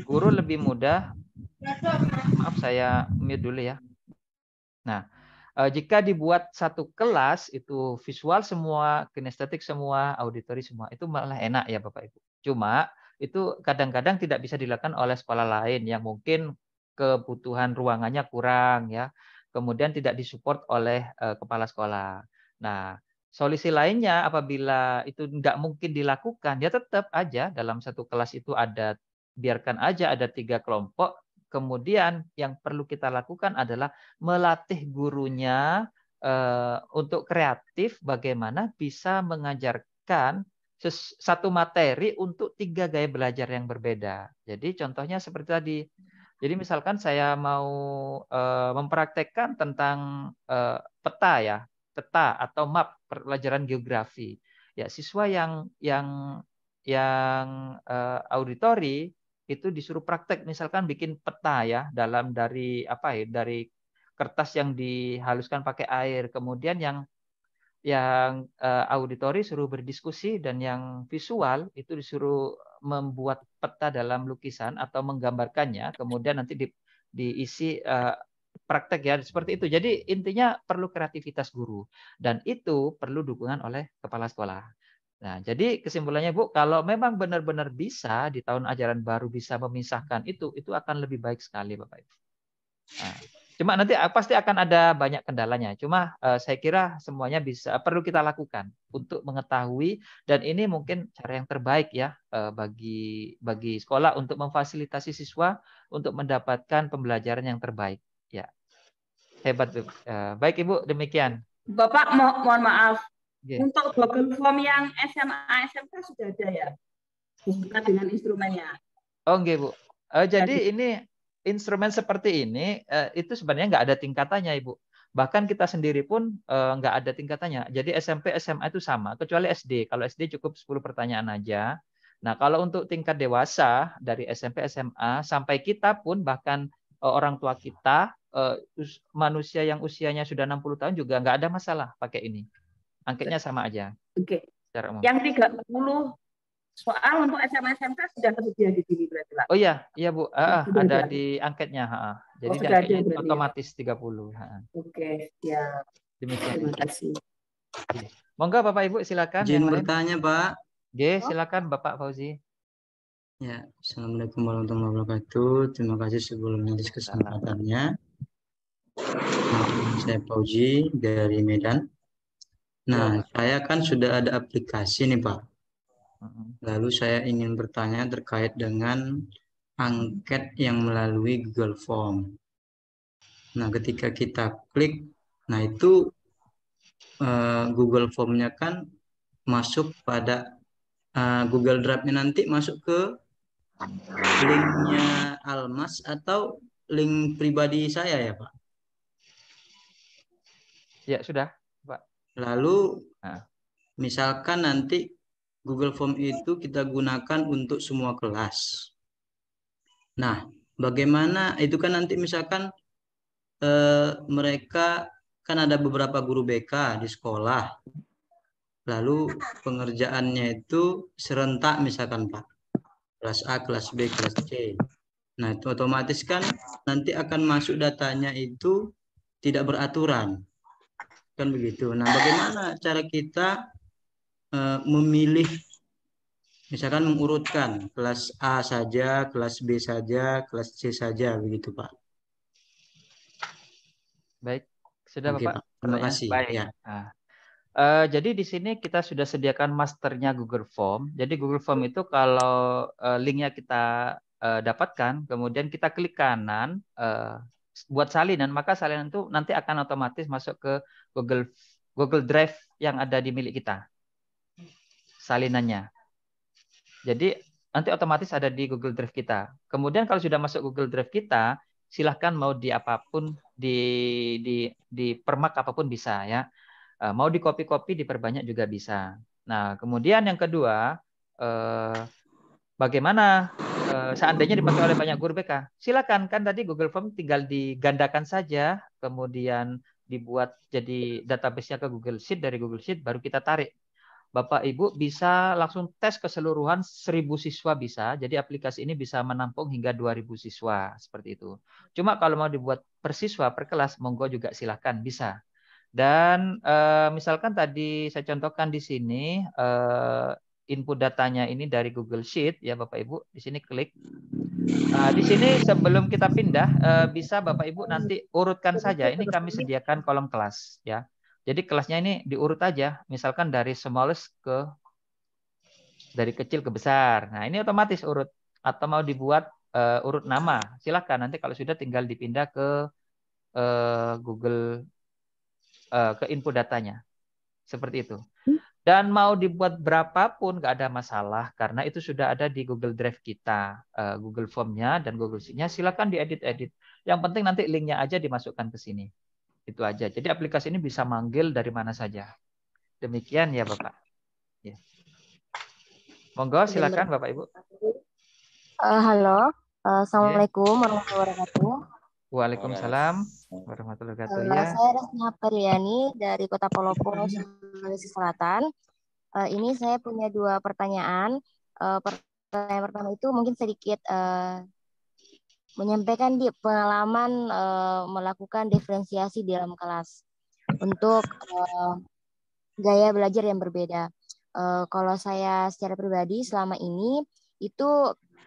guru lebih mudah. Maaf, saya mute dulu ya. Nah, jika dibuat satu kelas itu visual semua, kinestetik semua, auditori semua, itu malah enak ya Bapak Ibu. Cuma itu kadang-kadang tidak bisa dilakukan oleh sekolah lain yang mungkin kebutuhan ruangannya kurang ya. Kemudian tidak disupport oleh kepala sekolah. Nah, solusi lainnya apabila itu nggak mungkin dilakukan, ya tetap aja dalam satu kelas itu biarkan aja ada 3 kelompok. Kemudian yang perlu kita lakukan adalah melatih gurunya untuk kreatif bagaimana bisa mengajarkan satu materi untuk 3 gaya belajar yang berbeda. Jadi contohnya seperti tadi. Jadi misalkan saya mau mempraktekkan tentang peta ya, peta atau map pelajaran geografi. Ya, siswa yang auditori itu disuruh praktek, misalkan bikin peta ya dari kertas yang dihaluskan pakai air, kemudian yang auditori suruh berdiskusi, dan yang visual itu disuruh membuat peta dalam lukisan atau menggambarkannya, kemudian nanti diisi praktek ya, seperti itu. Jadi intinya perlu kreativitas guru, dan itu perlu dukungan oleh kepala sekolah. Nah, jadi kesimpulannya Bu, kalau memang benar-benar bisa di tahun ajaran baru bisa memisahkan itu akan lebih baik sekali Bapak Ibu. Nah, cuma nanti pasti akan ada banyak kendalanya. Cuma saya kira semuanya perlu kita lakukan untuk mengetahui, dan ini mungkin cara yang terbaik ya bagi sekolah untuk memfasilitasi siswa untuk mendapatkan pembelajaran yang terbaik. Ya, hebat Bu. Baik Ibu, demikian. Bapak mohon maaf. Untuk Google Form yang SMA SMK sudah ada ya, disebutkan dengan instrumennya. Oh enggak Bu. Jadi ini instrumen seperti ini itu sebenarnya nggak ada tingkatannya Ibu. Bahkan kita sendiri pun nggak ada tingkatannya. Jadi SMP, SMA itu sama, kecuali SD. Kalau SD cukup 10 pertanyaan aja. Nah, kalau untuk tingkat dewasa dari SMP, SMA sampai kita pun bahkan orang tua kita, manusia yang usianya sudah 60 tahun juga nggak ada masalah pakai ini. Angketnya sama aja. Oke. Secara umum. Yang 30 soal untuk SMA SMK sudah tersedia di sini berarti, Pak? Oh iya, iya Bu. Sudah ada ada. di angketnya. Jadi di Sudah ada angketnya berarti ya, Pak? otomatis 30. Oke, ya. Demikian. Terima kasih. Monggo Bapak Ibu silakan Izin yang lain. bertanya, Pak. Silakan Bapak Fauzi. Ya, Assalamualaikum warahmatullahi wabarakatuh. Terima kasih sebelumnya atas kesempatannya. Saya Fauzi dari Medan. Nah, saya kan sudah ada aplikasi nih, Pak. Lalu saya ingin bertanya terkait dengan angket yang melalui Google Form. Nah, ketika kita klik, nah itu Google Form-nya kan masuk pada Google Drive-nya nanti masuk ke linknya Almas atau link pribadi saya ya, Pak? Ya, sudah, Pak. Lalu, misalkan nanti Google Form itu kita gunakan untuk semua kelas. Nah, bagaimana itu kan nanti misalkan mereka kan ada beberapa guru BK di sekolah. Lalu pengerjaannya itu serentak misalkan, Pak. Kelas A, kelas B, kelas C. Nah, itu otomatis kan nanti akan masuk datanya itu tidak beraturan. Kan begitu. Nah, bagaimana cara kita memilih, misalkan mengurutkan kelas A saja, kelas B saja, kelas C saja, begitu Pak. Baik, sudah Oke, Bapak. Pak. Terima kasih. Baik. Ya. Jadi di sini kita sudah sediakan masternya Google Form. Jadi Google Form itu kalau linknya kita dapatkan, kemudian kita klik kanan buat salinan, maka salinan itu nanti akan otomatis masuk ke Google Drive yang ada di milik kita. Salinannya. Jadi nanti otomatis ada di Google Drive kita. Kemudian kalau sudah masuk Google Drive kita, silahkan mau di apapun, di permak apapun bisa ya. Mau di copy-copy, diperbanyak juga bisa. Nah, kemudian yang kedua, bagaimana seandainya dipakai oleh banyak guru BK? Silakan, kan tadi Google Form tinggal digandakan saja, kemudian dibuat jadi database-nya ke Google Sheet, dari Google Sheet baru kita tarik. Bapak Ibu bisa langsung tes keseluruhan 1.000 siswa bisa. Jadi aplikasi ini bisa menampung hingga 2.000 siswa seperti itu. Cuma kalau mau dibuat per siswa per kelas, monggo juga silakan bisa. Dan misalkan tadi saya contohkan di sini input datanya ini dari Google Sheet ya Bapak Ibu, di sini klik. Nah, di sini sebelum kita pindah bisa Bapak Ibu nanti urutkan saja. Ini kami sediakan kolom kelas ya. Jadi kelasnya ini diurut aja, misalkan dari smallest dari kecil ke besar. Nah, ini otomatis urut, atau mau dibuat urut nama. Silakan, nanti kalau sudah tinggal dipindah ke Google, ke input datanya. Seperti itu. Dan mau dibuat berapapun nggak ada masalah karena itu sudah ada di Google Drive kita, Google Form-nya dan Google Sheet-nya. Silakan diedit-edit. Yang penting nanti link-nya aja dimasukkan ke sini. Itu aja. Jadi aplikasi ini bisa manggil dari mana saja. Demikian ya Bapak. Ya. Monggo silakan Bapak Ibu. Halo, Assalamualaikum warahmatullahi wabarakatuh. Waalaikumsalam warahmatullahi wabarakatuh. Ya. Saya Rasna Pariani dari Kota Palopo, Sulawesi Selatan. Ini saya punya 2 pertanyaan. Pertanyaan pertama itu mungkin sedikit menyampaikan di pengalaman melakukan diferensiasi di dalam kelas untuk gaya belajar yang berbeda. Kalau saya secara pribadi selama ini itu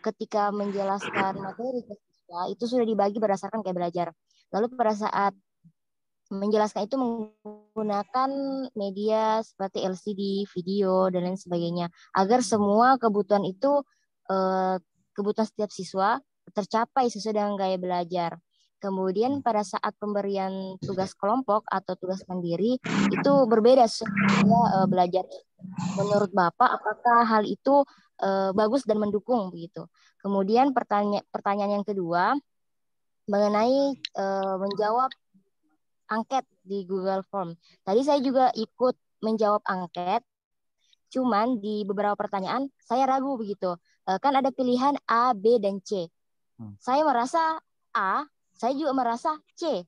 ketika menjelaskan materi ke siswa itu sudah dibagi berdasarkan gaya belajar. Lalu pada saat menjelaskan itu menggunakan media seperti LCD, video dan lain sebagainya agar semua kebutuhan itu kebutuhan setiap siswa tercapai sesuai dengan gaya belajar. Kemudian pada saat pemberian tugas kelompok atau tugas mandiri itu berbeda sesuai belajar. Menurut Bapak, apakah hal itu bagus dan mendukung begitu? Kemudian pertanyaan yang kedua mengenai menjawab angket di Google Form. Tadi saya juga ikut menjawab angket, cuman di beberapa pertanyaan saya ragu begitu. Kan ada pilihan A, B, dan C. Saya merasa A Saya juga merasa C.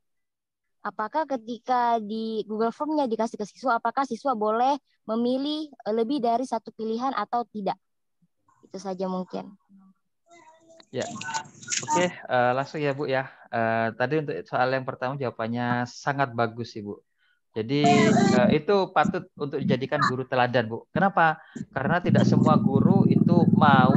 Apakah ketika di Google Form-nya dikasih ke siswa, apakah siswa boleh memilih lebih dari satu pilihan atau tidak? Itu saja mungkin. Ya, oke, langsung ya Bu ya. Tadi untuk soal yang pertama jawabannya sangat bagus Ibu. Jadi itu patut untuk dijadikan guru teladan Bu. Kenapa? Karena tidak semua guru itu mau.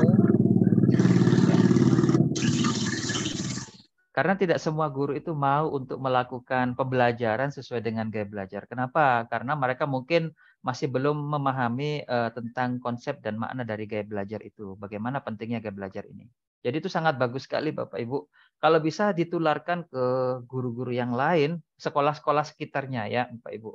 Karena tidak semua guru itu mau untuk melakukan pembelajaran sesuai dengan gaya belajar. Kenapa? Karena mereka mungkin masih belum memahami tentang konsep dan makna dari gaya belajar itu. Bagaimana pentingnya gaya belajar ini. Jadi itu sangat bagus sekali Bapak Ibu. Kalau bisa ditularkan ke guru-guru yang lain, sekolah-sekolah sekitarnya ya Bapak Ibu.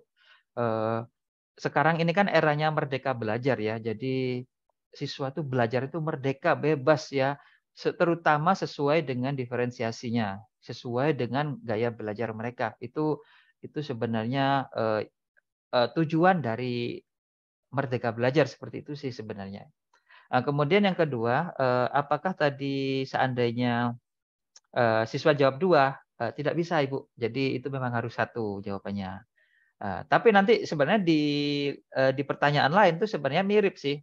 Sekarang ini kan eranya merdeka belajar ya. Jadi siswa itu belajar itu merdeka, bebas ya. Terutama sesuai dengan diferensiasinya, sesuai dengan gaya belajar mereka. Itu sebenarnya tujuan dari merdeka belajar seperti itu sih sebenarnya. Kemudian yang kedua, apakah tadi seandainya siswa jawab 2, tidak bisa Ibu. Jadi itu memang harus 1 jawabannya. Tapi nanti sebenarnya di pertanyaan lain tuh sebenarnya mirip sih.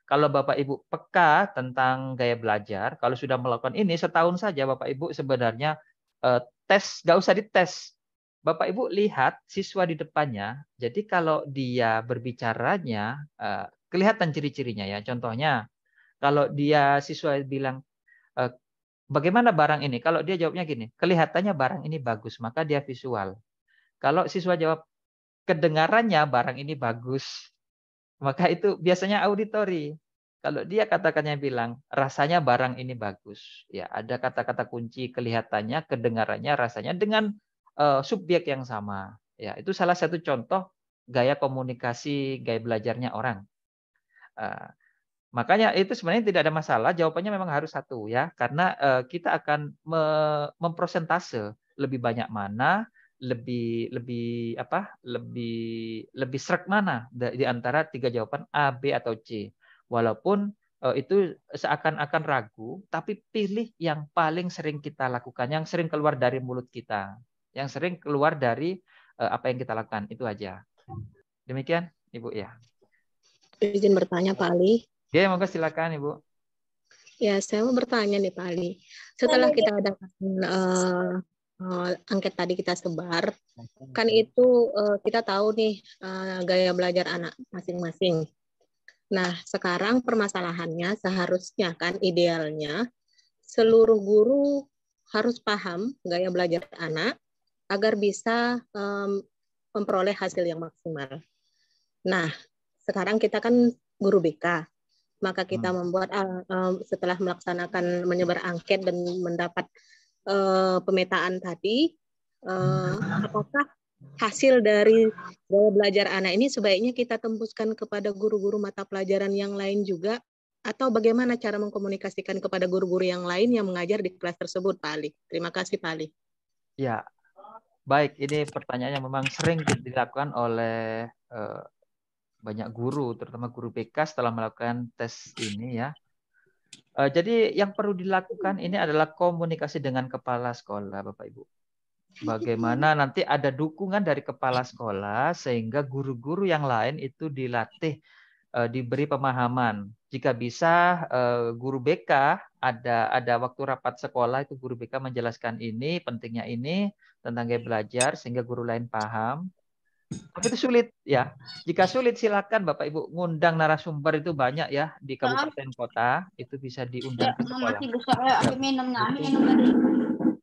Kalau Bapak Ibu peka tentang gaya belajar, kalau sudah melakukan ini setahun saja Bapak Ibu sebenarnya tes, nggak usah dites. Bapak Ibu lihat siswa di depannya, jadi kalau dia berbicaranya kelihatan ciri-cirinya ya. Contohnya, kalau dia siswa bilang, bagaimana barang ini? Kalau dia jawabnya gini, kelihatannya barang ini bagus, maka dia visual. Kalau siswa jawab, kedengarannya barang ini bagus, maka itu biasanya auditori. Kalau dia katakannya bilang, rasanya barang ini bagus. Ya, ada kata-kata kunci kelihatannya, kedengarannya, rasanya dengan subjek yang sama. Ya, itu salah satu contoh gaya komunikasi, gaya belajarnya orang. Eh, Makanya itu sebenarnya tidak ada masalah, jawabannya memang harus 1 ya, karena kita akan memprosentase lebih banyak mana, lebih lebih apa, lebih sreg mana di antara 3 jawaban A, B, atau C. Walaupun itu seakan-akan ragu, tapi pilih yang paling sering kita lakukan, yang sering keluar dari mulut kita, yang sering keluar dari apa yang kita lakukan, itu aja. Demikian Ibu ya. Izin bertanya Pak Ali. Oke, monggo silakan Ibu. Ya, saya mau bertanya nih Pak Ali. Setelah kita adakan angket tadi kita sebar, kan itu kita tahu nih gaya belajar anak masing-masing. Nah, sekarang permasalahannya seharusnya kan idealnya seluruh guru harus paham gaya belajar anak agar bisa memperoleh hasil yang maksimal. Nah, sekarang kita kan guru BK. Maka kita membuat setelah melaksanakan menyebar angket dan mendapat pemetaan tadi, apakah hasil dari gaya belajar anak ini sebaiknya kita tembuskan kepada guru-guru mata pelajaran yang lain juga, atau bagaimana cara mengkomunikasikan kepada guru-guru yang lain yang mengajar di kelas tersebut, Pak Ali? Terima kasih, Pak Ali. Ya, baik. Ini pertanyaan yang memang sering dilakukan oleh banyak guru, terutama guru BK setelah melakukan tes ini ya. Jadi yang perlu dilakukan ini adalah komunikasi dengan kepala sekolah, Bapak Ibu. Bagaimana nanti ada dukungan dari kepala sekolah sehingga guru-guru yang lain itu dilatih, diberi pemahaman. Jika bisa guru BK ada waktu rapat sekolah itu guru BK menjelaskan ini, pentingnya ini tentang gaya belajar sehingga guru lain paham. Tapi itu sulit ya. Jika sulit silakan Bapak Ibu ngundang narasumber, itu banyak ya di kabupaten kota, itu bisa diundang ke sekolah.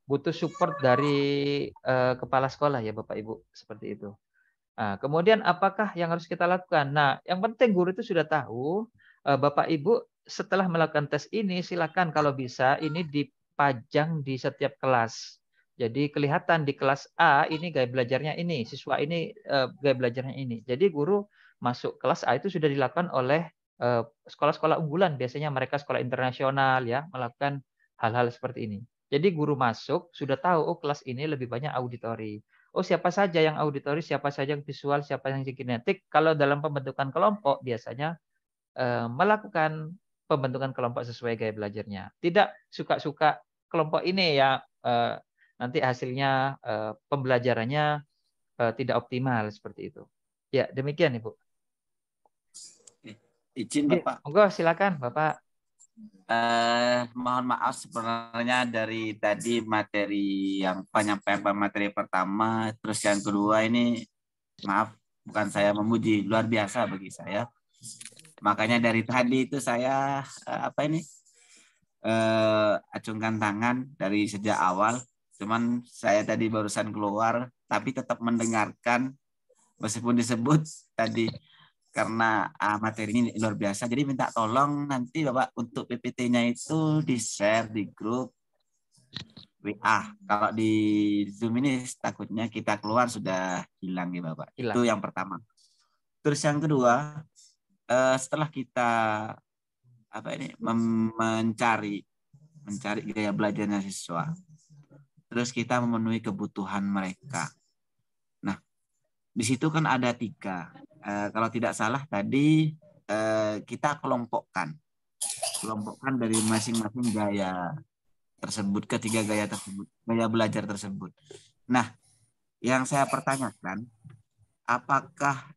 Butuh support dari kepala sekolah ya Bapak Ibu, seperti itu. Nah, kemudian apakah yang harus kita lakukan? Nah, yang penting guru itu sudah tahu, Bapak Ibu setelah melakukan tes ini silakan kalau bisa ini dipajang di setiap kelas. Jadi kelihatan di kelas A ini gaya belajarnya ini, siswa ini gaya belajarnya ini. Jadi guru masuk kelas A itu sudah dilakukan oleh sekolah-sekolah unggulan, biasanya mereka sekolah internasional ya, melakukan hal-hal seperti ini. Jadi guru masuk sudah tahu, oh kelas ini lebih banyak auditori. Oh siapa saja yang auditori, siapa saja yang visual, siapa yang kinetik. Kalau dalam pembentukan kelompok biasanya melakukan pembentukan kelompok sesuai gaya belajarnya. Tidak suka-suka kelompok ini ya nanti hasilnya pembelajarannya tidak optimal seperti itu. Ya, demikian Ibu. Izin Bapak. Monggo silakan Bapak. Mohon maaf sebenarnya dari tadi materi yang penyampaian materi pertama, terus yang kedua ini maaf bukan saya memuji, luar biasa bagi saya. Makanya dari tadi itu saya acungkan tangan dari sejak awal. Cuman saya tadi barusan keluar, tapi tetap mendengarkan meskipun disebut tadi karena materi ini luar biasa. Jadi minta tolong nanti Bapak untuk PPT-nya itu di-share di grup WA. Kalau di Zoom ini takutnya kita keluar sudah hilang ya Bapak. Hilang. Itu yang pertama. Terus yang kedua, setelah kita mencari gaya belajarnya siswa, terus kita memenuhi kebutuhan mereka. Nah, di situ kan ada 3. Kalau tidak salah tadi kita kelompokkan dari masing-masing gaya tersebut, ketiga gaya tersebut, gaya belajar tersebut. Nah, yang saya pertanyakan, apakah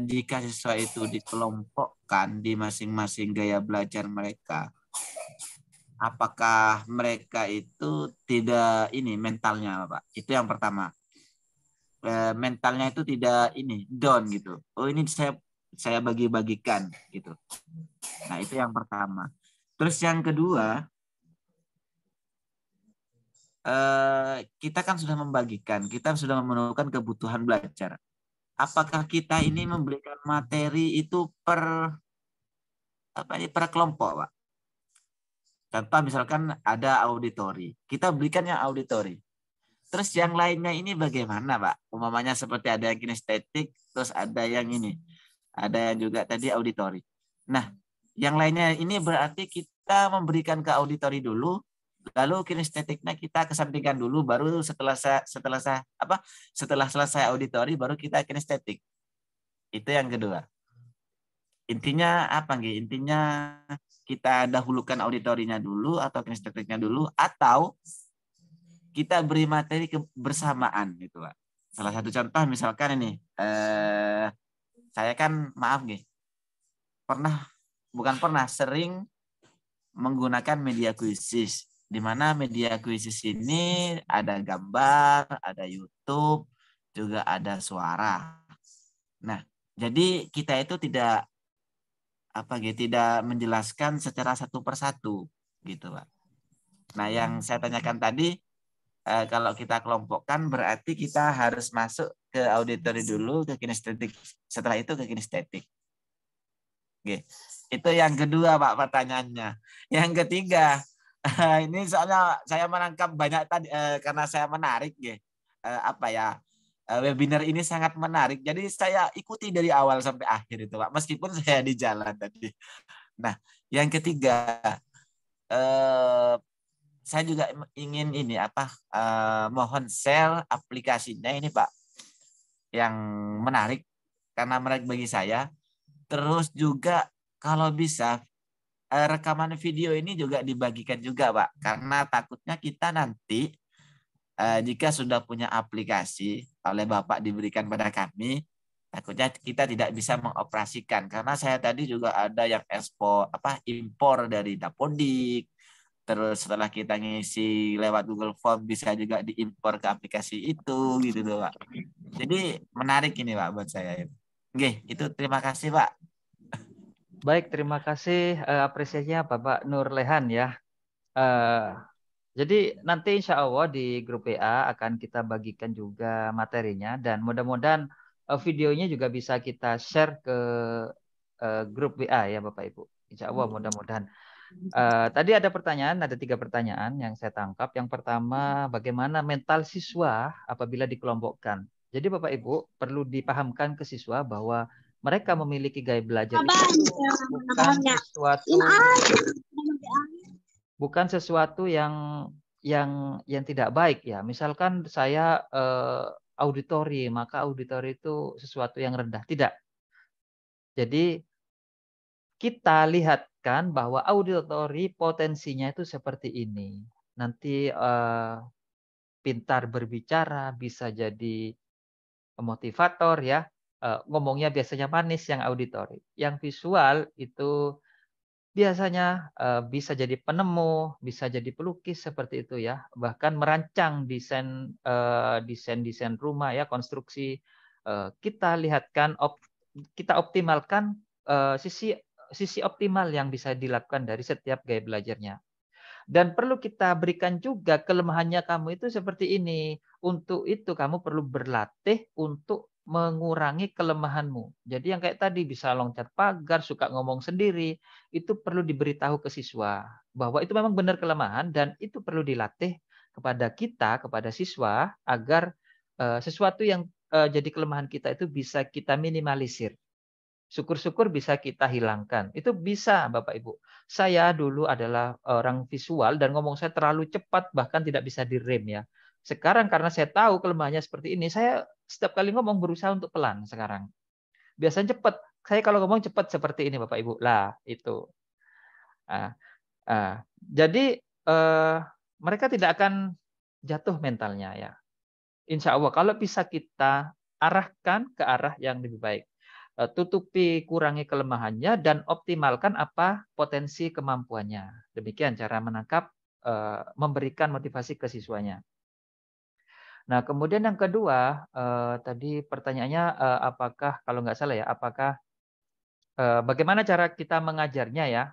jika siswa itu dikelompokkan di masing-masing gaya belajar mereka, apakah mereka itu tidak mentalnya, Pak? Itu yang pertama. Mentalnya itu tidak down gitu. Oh, ini saya bagi-bagikan gitu. Nah, itu yang pertama. Terus yang kedua, kita kan sudah membagikan, kita sudah memenuhkan kebutuhan belajar. Apakah kita ini memberikan materi itu per kelompok, Pak? Contoh misalkan ada auditori, kita berikan yang auditori. Terus yang lainnya ini bagaimana, Pak? Umpamanya seperti ada yang kinestetik, terus ada yang ada yang juga tadi auditori. Nah, yang lainnya ini berarti kita memberikan ke auditori dulu, lalu kinestetiknya kita kesampingkan dulu, baru setelah selesai auditori baru kita kinestetik. Itu yang kedua. Intinya apa nggih? Intinya kita dahulukan auditorinya dulu atau kinestetiknya dulu, atau kita beri materi kebersamaan gitu, Pak. Salah satu contoh misalkan ini, saya kan maaf nih, sering menggunakan media kuisis, di mana media kuisis ini ada gambar, ada YouTube, juga ada suara. Nah, jadi kita itu tidak menjelaskan secara satu persatu gitu, Pak. Nah, yang saya tanyakan tadi, kalau kita kelompokkan berarti kita harus masuk ke auditori dulu, ke kinestetik, setelah itu ke kinestetik. Oke. Itu yang kedua, Pak, pertanyaannya. Yang ketiga, ini soalnya saya menangkap banyak tadi karena saya menarik webinar ini sangat menarik. Jadi saya ikuti dari awal sampai akhir itu, Pak, meskipun saya di jalan tadi. Nah, yang ketiga, saya juga ingin mohon share aplikasinya ini, Pak, yang menarik karena menarik bagi saya. Terus juga kalau bisa rekaman video ini juga dibagikan juga, Pak, karena takutnya kita nanti jika sudah punya aplikasi oleh Bapak diberikan pada kami, takutnya kita tidak bisa mengoperasikan karena saya tadi juga ada yang impor dari Dapodik. Terus setelah kita ngisi lewat Google Form bisa juga diimpor ke aplikasi itu gitu loh, Pak. Jadi menarik ini, Pak, buat saya. Oke, itu terima kasih, Pak. Baik, terima kasih apresiasinya Bapak Nur Lehan ya. Jadi nanti insya Allah di grup WA akan kita bagikan juga materinya dan mudah-mudahan videonya juga bisa kita share ke grup WA ya Bapak Ibu. Insya Allah mudah-mudahan. Tadi ada 3 pertanyaan yang saya tangkap. Yang pertama, bagaimana mental siswa apabila dikelompokkan? Jadi Bapak Ibu perlu dipahamkan ke siswa bahwa mereka memiliki gaya belajar itu bukan sesuatu yang tidak baik ya. Misalkan saya auditori, maka auditori itu sesuatu yang rendah. Tidak. Jadi kita lihatkan bahwa auditori potensinya itu seperti ini. Nanti pintar berbicara, bisa jadi motivator ya. Ngomongnya biasanya manis yang auditori. Yang visual itu biasanya bisa jadi penemu, bisa jadi pelukis seperti itu ya. Bahkan merancang desain rumah ya, konstruksi. Kita lihatkan, kita optimalkan sisi optimal yang bisa dilakukan dari setiap gaya belajarnya. Dan perlu kita berikan juga kelemahannya kamu itu seperti ini. Untuk itu kamu perlu berlatih untuk mengurangi kelemahanmu. Jadi yang kayak tadi bisa loncat pagar, suka ngomong sendiri, itu perlu diberitahu ke siswa bahwa itu memang benar kelemahan dan itu perlu dilatih kepada kita, kepada siswa agar sesuatu yang jadi kelemahan kita itu bisa kita minimalisir. Syukur-syukur bisa kita hilangkan. Itu bisa, Bapak Ibu. Saya dulu adalah orang visual dan ngomong saya terlalu cepat, bahkan tidak bisa direm ya. Sekarang karena saya tahu kelemahannya seperti ini, saya setiap kali ngomong berusaha untuk pelan sekarang. Biasanya cepat. Saya kalau ngomong cepat seperti ini, Bapak Ibu. Lah, itu. Jadi mereka tidak akan jatuh mentalnya ya. Insya Allah kalau bisa kita arahkan ke arah yang lebih baik. Tutupi, kurangi kelemahannya, dan optimalkan apa potensi kemampuannya. Demikian cara menangkap, memberikan motivasi ke siswanya. Nah, kemudian yang kedua, tadi pertanyaannya, apakah, kalau nggak salah ya, apakah bagaimana cara kita mengajarnya ya?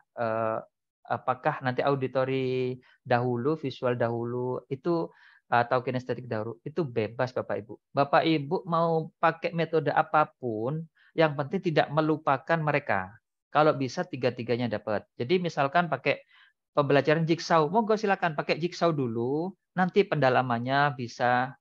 Apakah nanti auditori dahulu, visual dahulu, itu atau kinestetik dahulu, itu bebas Bapak Ibu. Bapak Ibu mau pakai metode apapun, yang penting tidak melupakan mereka. Kalau bisa tiga-tiganya dapat. Jadi misalkan pakai pembelajaran jigsaw, monggo silakan pakai jigsaw dulu, nanti pendalamannya bisa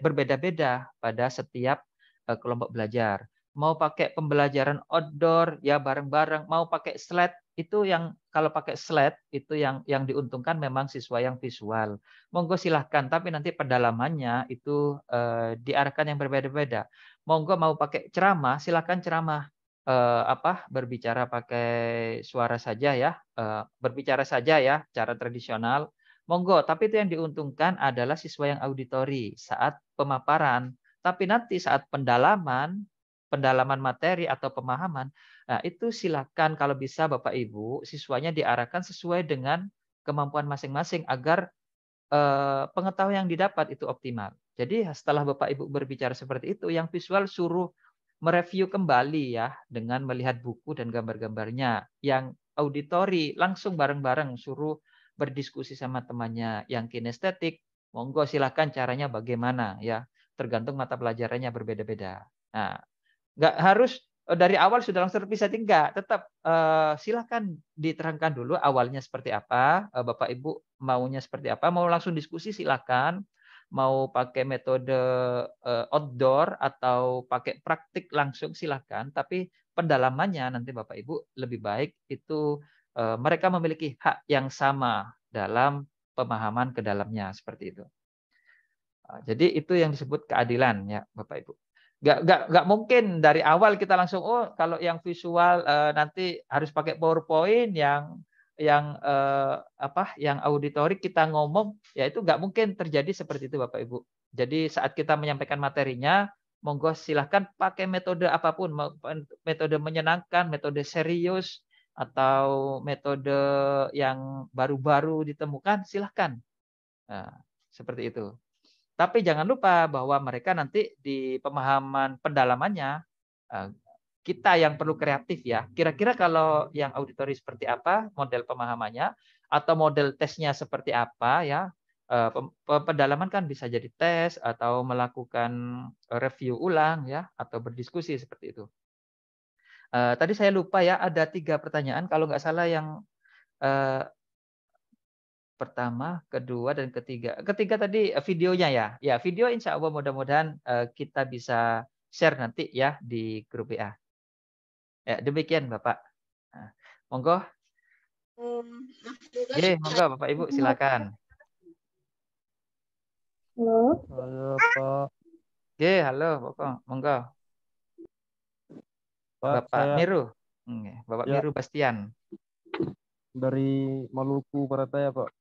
berbeda-beda pada setiap kelompok belajar. Mau pakai pembelajaran outdoor ya bareng-bareng, mau pakai slide itu yang kalau pakai slide itu yang diuntungkan memang siswa yang visual. Monggo silahkan, tapi nanti pendalamannya itu diarahkan yang berbeda-beda. Monggo mau pakai ceramah, silahkan ceramah berbicara pakai suara saja ya, berbicara saja ya, cara tradisional. Monggo, tapi itu yang diuntungkan adalah siswa yang auditori saat pemaparan. Tapi nanti saat pendalaman materi atau pemahaman, nah itu silakan kalau bisa Bapak Ibu siswanya diarahkan sesuai dengan kemampuan masing-masing agar pengetahuan yang didapat itu optimal. Jadi setelah Bapak Ibu berbicara seperti itu, yang visual suruh mereview kembali ya dengan melihat buku dan gambar-gambarnya. Yang auditori langsung bareng-bareng suruh berdiskusi sama temannya. Yang kinestetik, monggo silakan caranya bagaimana ya. Tergantung mata pelajarannya berbeda-beda. Nah, nggak harus dari awal sudah langsung terpisah, enggak. Tetap silakan diterangkan dulu awalnya seperti apa, Bapak Ibu maunya seperti apa, mau langsung diskusi silakan, mau pakai metode outdoor atau pakai praktik langsung silakan, tapi pendalamannya nanti Bapak Ibu lebih baik itu mereka memiliki hak yang sama dalam pemahaman ke dalamnya seperti itu. Jadi itu yang disebut keadilan ya Bapak Ibu. Nggak mungkin dari awal kita langsung kalau yang visual nanti harus pakai PowerPoint, yang auditorik kita ngomong ya itu nggak mungkin terjadi seperti itu Bapak Ibu. Jadi saat kita menyampaikan materinya, monggo silahkan pakai metode apapun, metode menyenangkan, metode serius, atau metode yang baru-baru ditemukan, silahkan. Nah, seperti itu. Tapi jangan lupa bahwa mereka nanti di pemahaman pendalamannya, kita yang perlu kreatif ya. Kira-kira kalau yang auditori seperti apa model pemahamannya, atau model tesnya seperti apa ya. Pendalaman kan bisa jadi tes, atau melakukan review ulang ya, atau berdiskusi seperti itu. Tadi saya lupa ya, ada 3 pertanyaan. Kalau nggak salah yang pertama, kedua, dan ketiga. Ketiga tadi videonya ya. Ya, video insya Allah mudah-mudahan kita bisa share nanti ya di grup WA. Ya, demikian Bapak. Nah, monggo. Monggo Bapak Ibu silakan. Halo. Halo Pak. Halo Bapak. Monggo. Pak, Bapak Miru. Bapak ya, Miru Bastian. Dari Maluku Barataya Pak.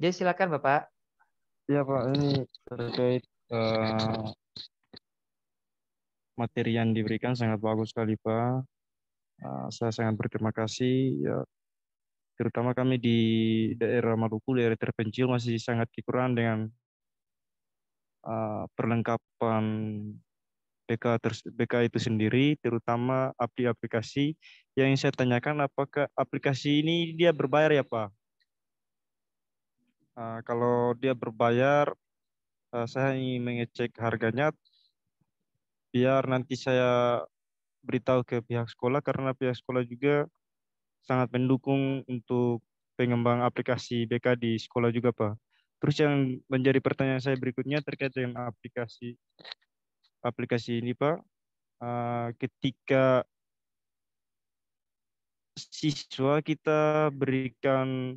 Ya, silakan Bapak. Ya Pak, ini terkait materi yang diberikan sangat bagus sekali Pak. Saya sangat berterima kasih. Ya, terutama kami di daerah Maluku, daerah terpencil masih sangat kekurangan dengan perlengkapan BK itu sendiri, terutama aplikasi. Yang saya tanyakan, apakah aplikasi ini dia berbayar ya Pak? Kalau dia berbayar, saya ingin mengecek harganya, biar nanti saya beritahu ke pihak sekolah, karena pihak sekolah juga sangat mendukung untuk pengembang aplikasi BK di sekolah juga Pak. Terus yang menjadi pertanyaan saya berikutnya terkait dengan aplikasi ini Pak. Ketika siswa kita berikan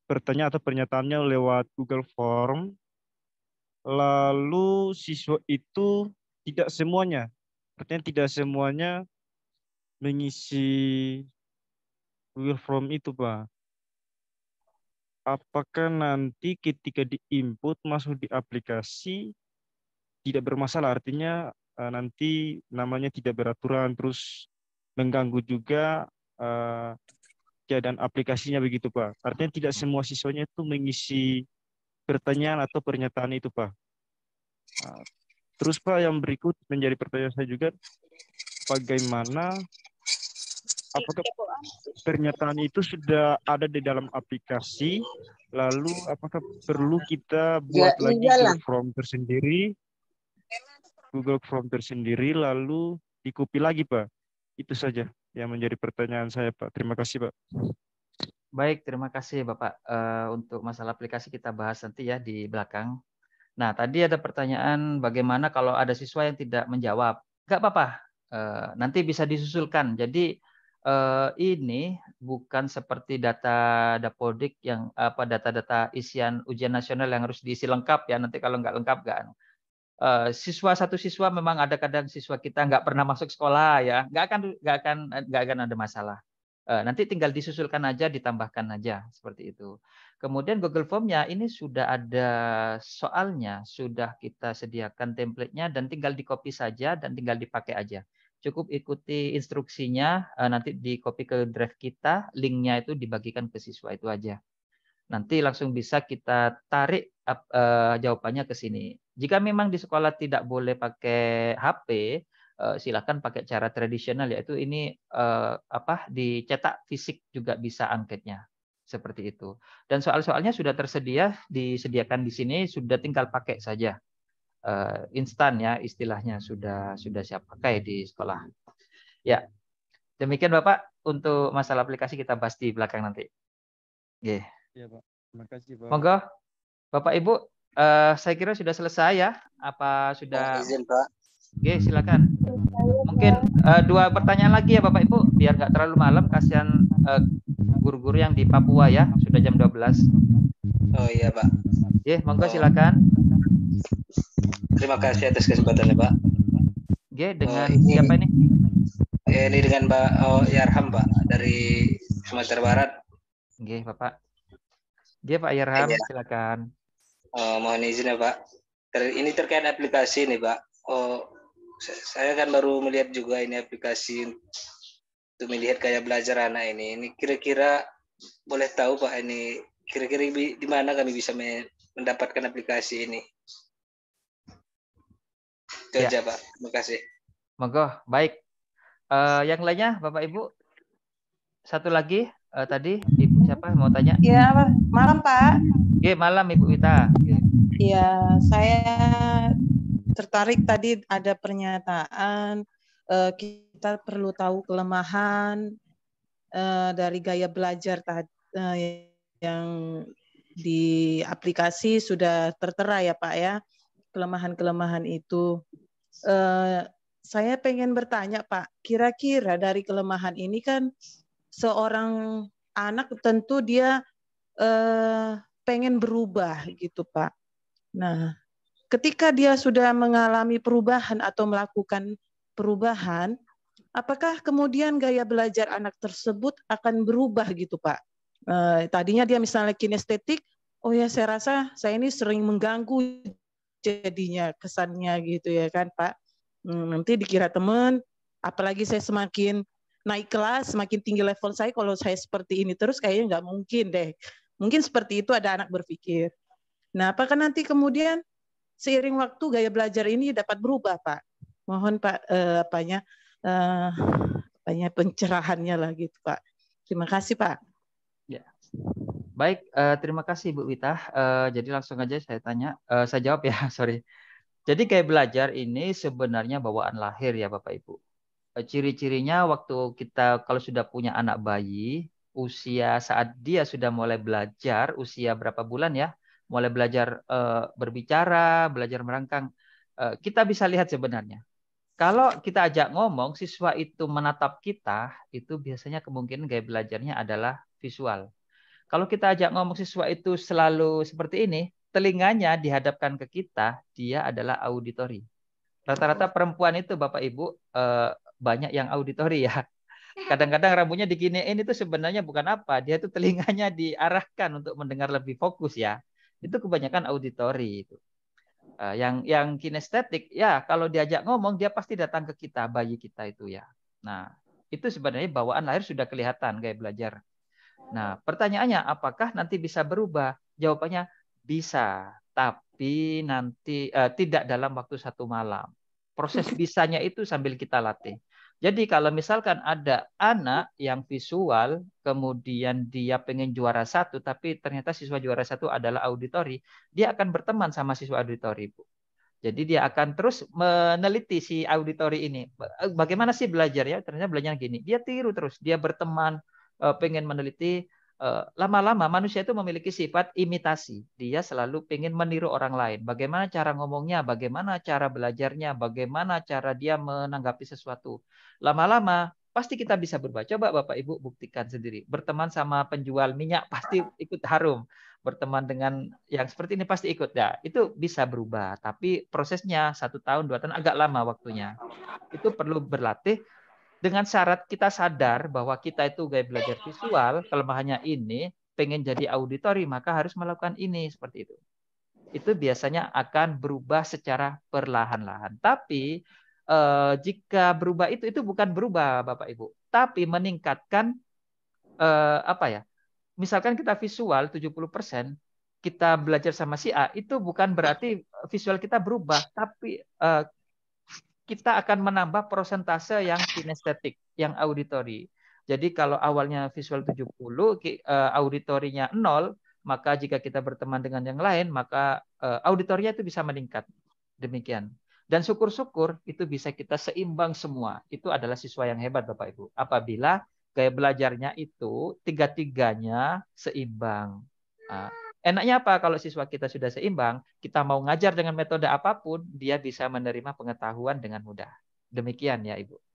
pertanyaan atau pernyataannya lewat Google Form, lalu siswa itu tidak semuanya, artinya tidak semuanya mengisi Google Form itu Pak. Apakah nanti ketika diinput masuk di aplikasi tidak bermasalah, artinya nanti namanya tidak beraturan, terus mengganggu juga keadaan aplikasinya begitu Pak. Artinya tidak semua siswanya itu mengisi pertanyaan atau pernyataan itu Pak. Terus Pak, yang berikut menjadi pertanyaan saya juga, bagaimana, apakah pernyataan itu sudah ada di dalam aplikasi, lalu apakah perlu kita buat lagi Google Form tersendiri, lalu di-copy lagi Pak? Itu saja yang menjadi pertanyaan saya Pak. Terima kasih Pak. Baik, terima kasih Bapak. Untuk masalah aplikasi kita bahas nanti ya di belakang. Nah, tadi ada pertanyaan bagaimana kalau ada siswa yang tidak menjawab. Enggak apa-apa, nanti bisa disusulkan. Jadi ini bukan seperti data Dapodik yang data-data isian ujian nasional yang harus diisi lengkap ya. Nanti kalau nggak lengkap nggak. Satu siswa memang ada kadang siswa kita nggak pernah masuk sekolah ya, nggak akan ada masalah. Nanti tinggal disusulkan aja, ditambahkan aja seperti itu. Kemudian Google Form-nya ini sudah ada soalnya, sudah kita sediakan template-nya dan tinggal di-copy saja dan tinggal dipakai aja. Cukup ikuti instruksinya, nanti di-copy ke drive kita, link-nya itu dibagikan ke siswa, itu aja. Nanti langsung bisa kita tarik jawabannya ke sini. Jika memang di sekolah tidak boleh pakai HP, silakan pakai cara tradisional, yaitu ini dicetak fisik juga bisa angketnya. Seperti itu. Dan soal-soalnya sudah tersedia, disediakan di sini, sudah tinggal pakai saja. Instan ya istilahnya, sudah siap pakai di sekolah. Ya. Demikian Bapak, untuk masalah aplikasi kita bahas di belakang nanti. Oke. Ya Pak, terima kasih Pak. Monggo, Bapak Ibu, saya kira sudah selesai ya. Apa sudah? Izin Pak. Oke, silakan. Mungkin 2 pertanyaan lagi ya Bapak Ibu, biar nggak terlalu malam. Kasihan guru-guru yang di Papua ya, sudah jam 12. Oh iya Pak. Oke, monggo silakan. Terima kasih atas kesempatannya Pak. Oke, dengan siapa ini? Ini dengan Mbak Yarham Pak, dari Sumatera Barat. Oke, Bapak. Oke, Pak Yarham, silakan. Mohon izin ya Pak. Ini terkait aplikasi nih Pak. Saya kan baru melihat juga ini aplikasi untuk melihat gaya belajar anak ini. Ini kira-kira boleh tahu Pak, ini kira-kira di mana kami bisa mendapatkan aplikasi ini? Itu aja Pak. Terima kasih. Monggo, baik. Yang lainnya Bapak Ibu? Satu lagi tadi Ibu siapa mau tanya? Ya, malam Pak. Oke, malam Ibu Wita. Iya, saya tertarik tadi ada pernyataan kita perlu tahu kelemahan dari gaya belajar yang di aplikasi sudah tertera ya Pak ya, kelemahan-kelemahan itu. Saya pengen bertanya Pak, kira-kira dari kelemahan ini kan seorang anak tentu dia pengen berubah gitu Pak. Nah, ketika dia sudah mengalami perubahan atau melakukan perubahan, apakah kemudian gaya belajar anak tersebut akan berubah gitu Pak? Tadinya dia misalnya kinestetik, oh ya saya rasa saya ini sering mengganggu jadinya kesannya gitu ya kan Pak. Nanti dikira teman, apalagi saya semakin naik kelas, semakin tinggi level saya, kalau saya seperti ini terus kayaknya nggak mungkin deh. Mungkin seperti itu ada anak berpikir. Nah, apakah nanti kemudian seiring waktu gaya belajar ini dapat berubah, Pak? Mohon Pak pencerahannya lah gitu, Pak. Terima kasih, Pak. Ya. Baik, terima kasih Bu Wita. Jadi langsung aja saya tanya, saya jawab ya, sorry. Jadi gaya belajar ini sebenarnya bawaan lahir ya Bapak Ibu. Ciri-cirinya waktu kita kalau sudah punya anak bayi, usia saat dia sudah mulai belajar, usia berapa bulan ya, mulai belajar berbicara, belajar merangkang, kita bisa lihat sebenarnya. Kalau kita ajak ngomong, siswa itu menatap kita, itu biasanya kemungkinan gaya belajarnya adalah visual. Kalau kita ajak ngomong siswa itu selalu seperti ini, telinganya dihadapkan ke kita, dia adalah auditori. Rata-rata perempuan itu Bapak Ibu banyak yang auditori ya. Kadang-kadang rambutnya diginiin itu sebenarnya bukan apa, dia itu telinganya diarahkan untuk mendengar lebih fokus ya. Itu kebanyakan auditori itu. Yang kinestetik ya kalau diajak ngomong dia pasti datang ke kita, bayi kita itu ya. Nah, itu sebenarnya bawaan lahir sudah kelihatan gaya belajar. Nah, pertanyaannya apakah nanti bisa berubah? Jawabannya bisa, tapi nanti tidak dalam waktu 1 malam. Proses bisanya itu sambil kita latih. Jadi kalau misalkan ada anak yang visual, kemudian dia pengen juara 1, tapi ternyata siswa juara 1 adalah auditori, dia akan berteman sama siswa auditori, Bu. Jadi dia akan terus meneliti si auditori ini. Bagaimana sih belajarnya? Ternyata belajarnya gini. Dia tiru terus, dia berteman, pengen meneliti. Lama-lama manusia itu memiliki sifat imitasi. Dia selalu pengen meniru orang lain. Bagaimana cara ngomongnya, bagaimana cara belajarnya, bagaimana cara dia menanggapi sesuatu. Lama-lama pasti kita bisa berubah. Coba Bapak Ibu buktikan sendiri. Berteman sama penjual minyak pasti ikut harum. Berteman dengan yang seperti ini pasti ikut. Ya, itu bisa berubah. Tapi prosesnya 1 tahun, 2 tahun agak lama waktunya. Itu perlu berlatih. Dengan syarat kita sadar bahwa kita itu gaya belajar visual, kelemahannya ini, pengen jadi auditori, maka harus melakukan ini, seperti itu. Itu biasanya akan berubah secara perlahan-lahan. Tapi jika berubah itu bukan berubah Bapak Ibu, tapi meningkatkan apa ya? Misalkan kita visual 70%, kita belajar sama si A, itu bukan berarti visual kita berubah, tapi kita akan menambah persentase yang kinestetik, yang auditori. Jadi kalau awalnya visual 70, auditorinya 0, maka jika kita berteman dengan yang lain, maka auditorinya itu bisa meningkat. Demikian. Dan syukur-syukur itu bisa kita seimbang semua. Itu adalah siswa yang hebat Bapak Ibu. Apabila gaya belajarnya itu tiga-tiganya seimbang. Enaknya apa kalau siswa kita sudah seimbang, kita mau ngajar dengan metode apapun, dia bisa menerima pengetahuan dengan mudah. Demikian ya Ibu.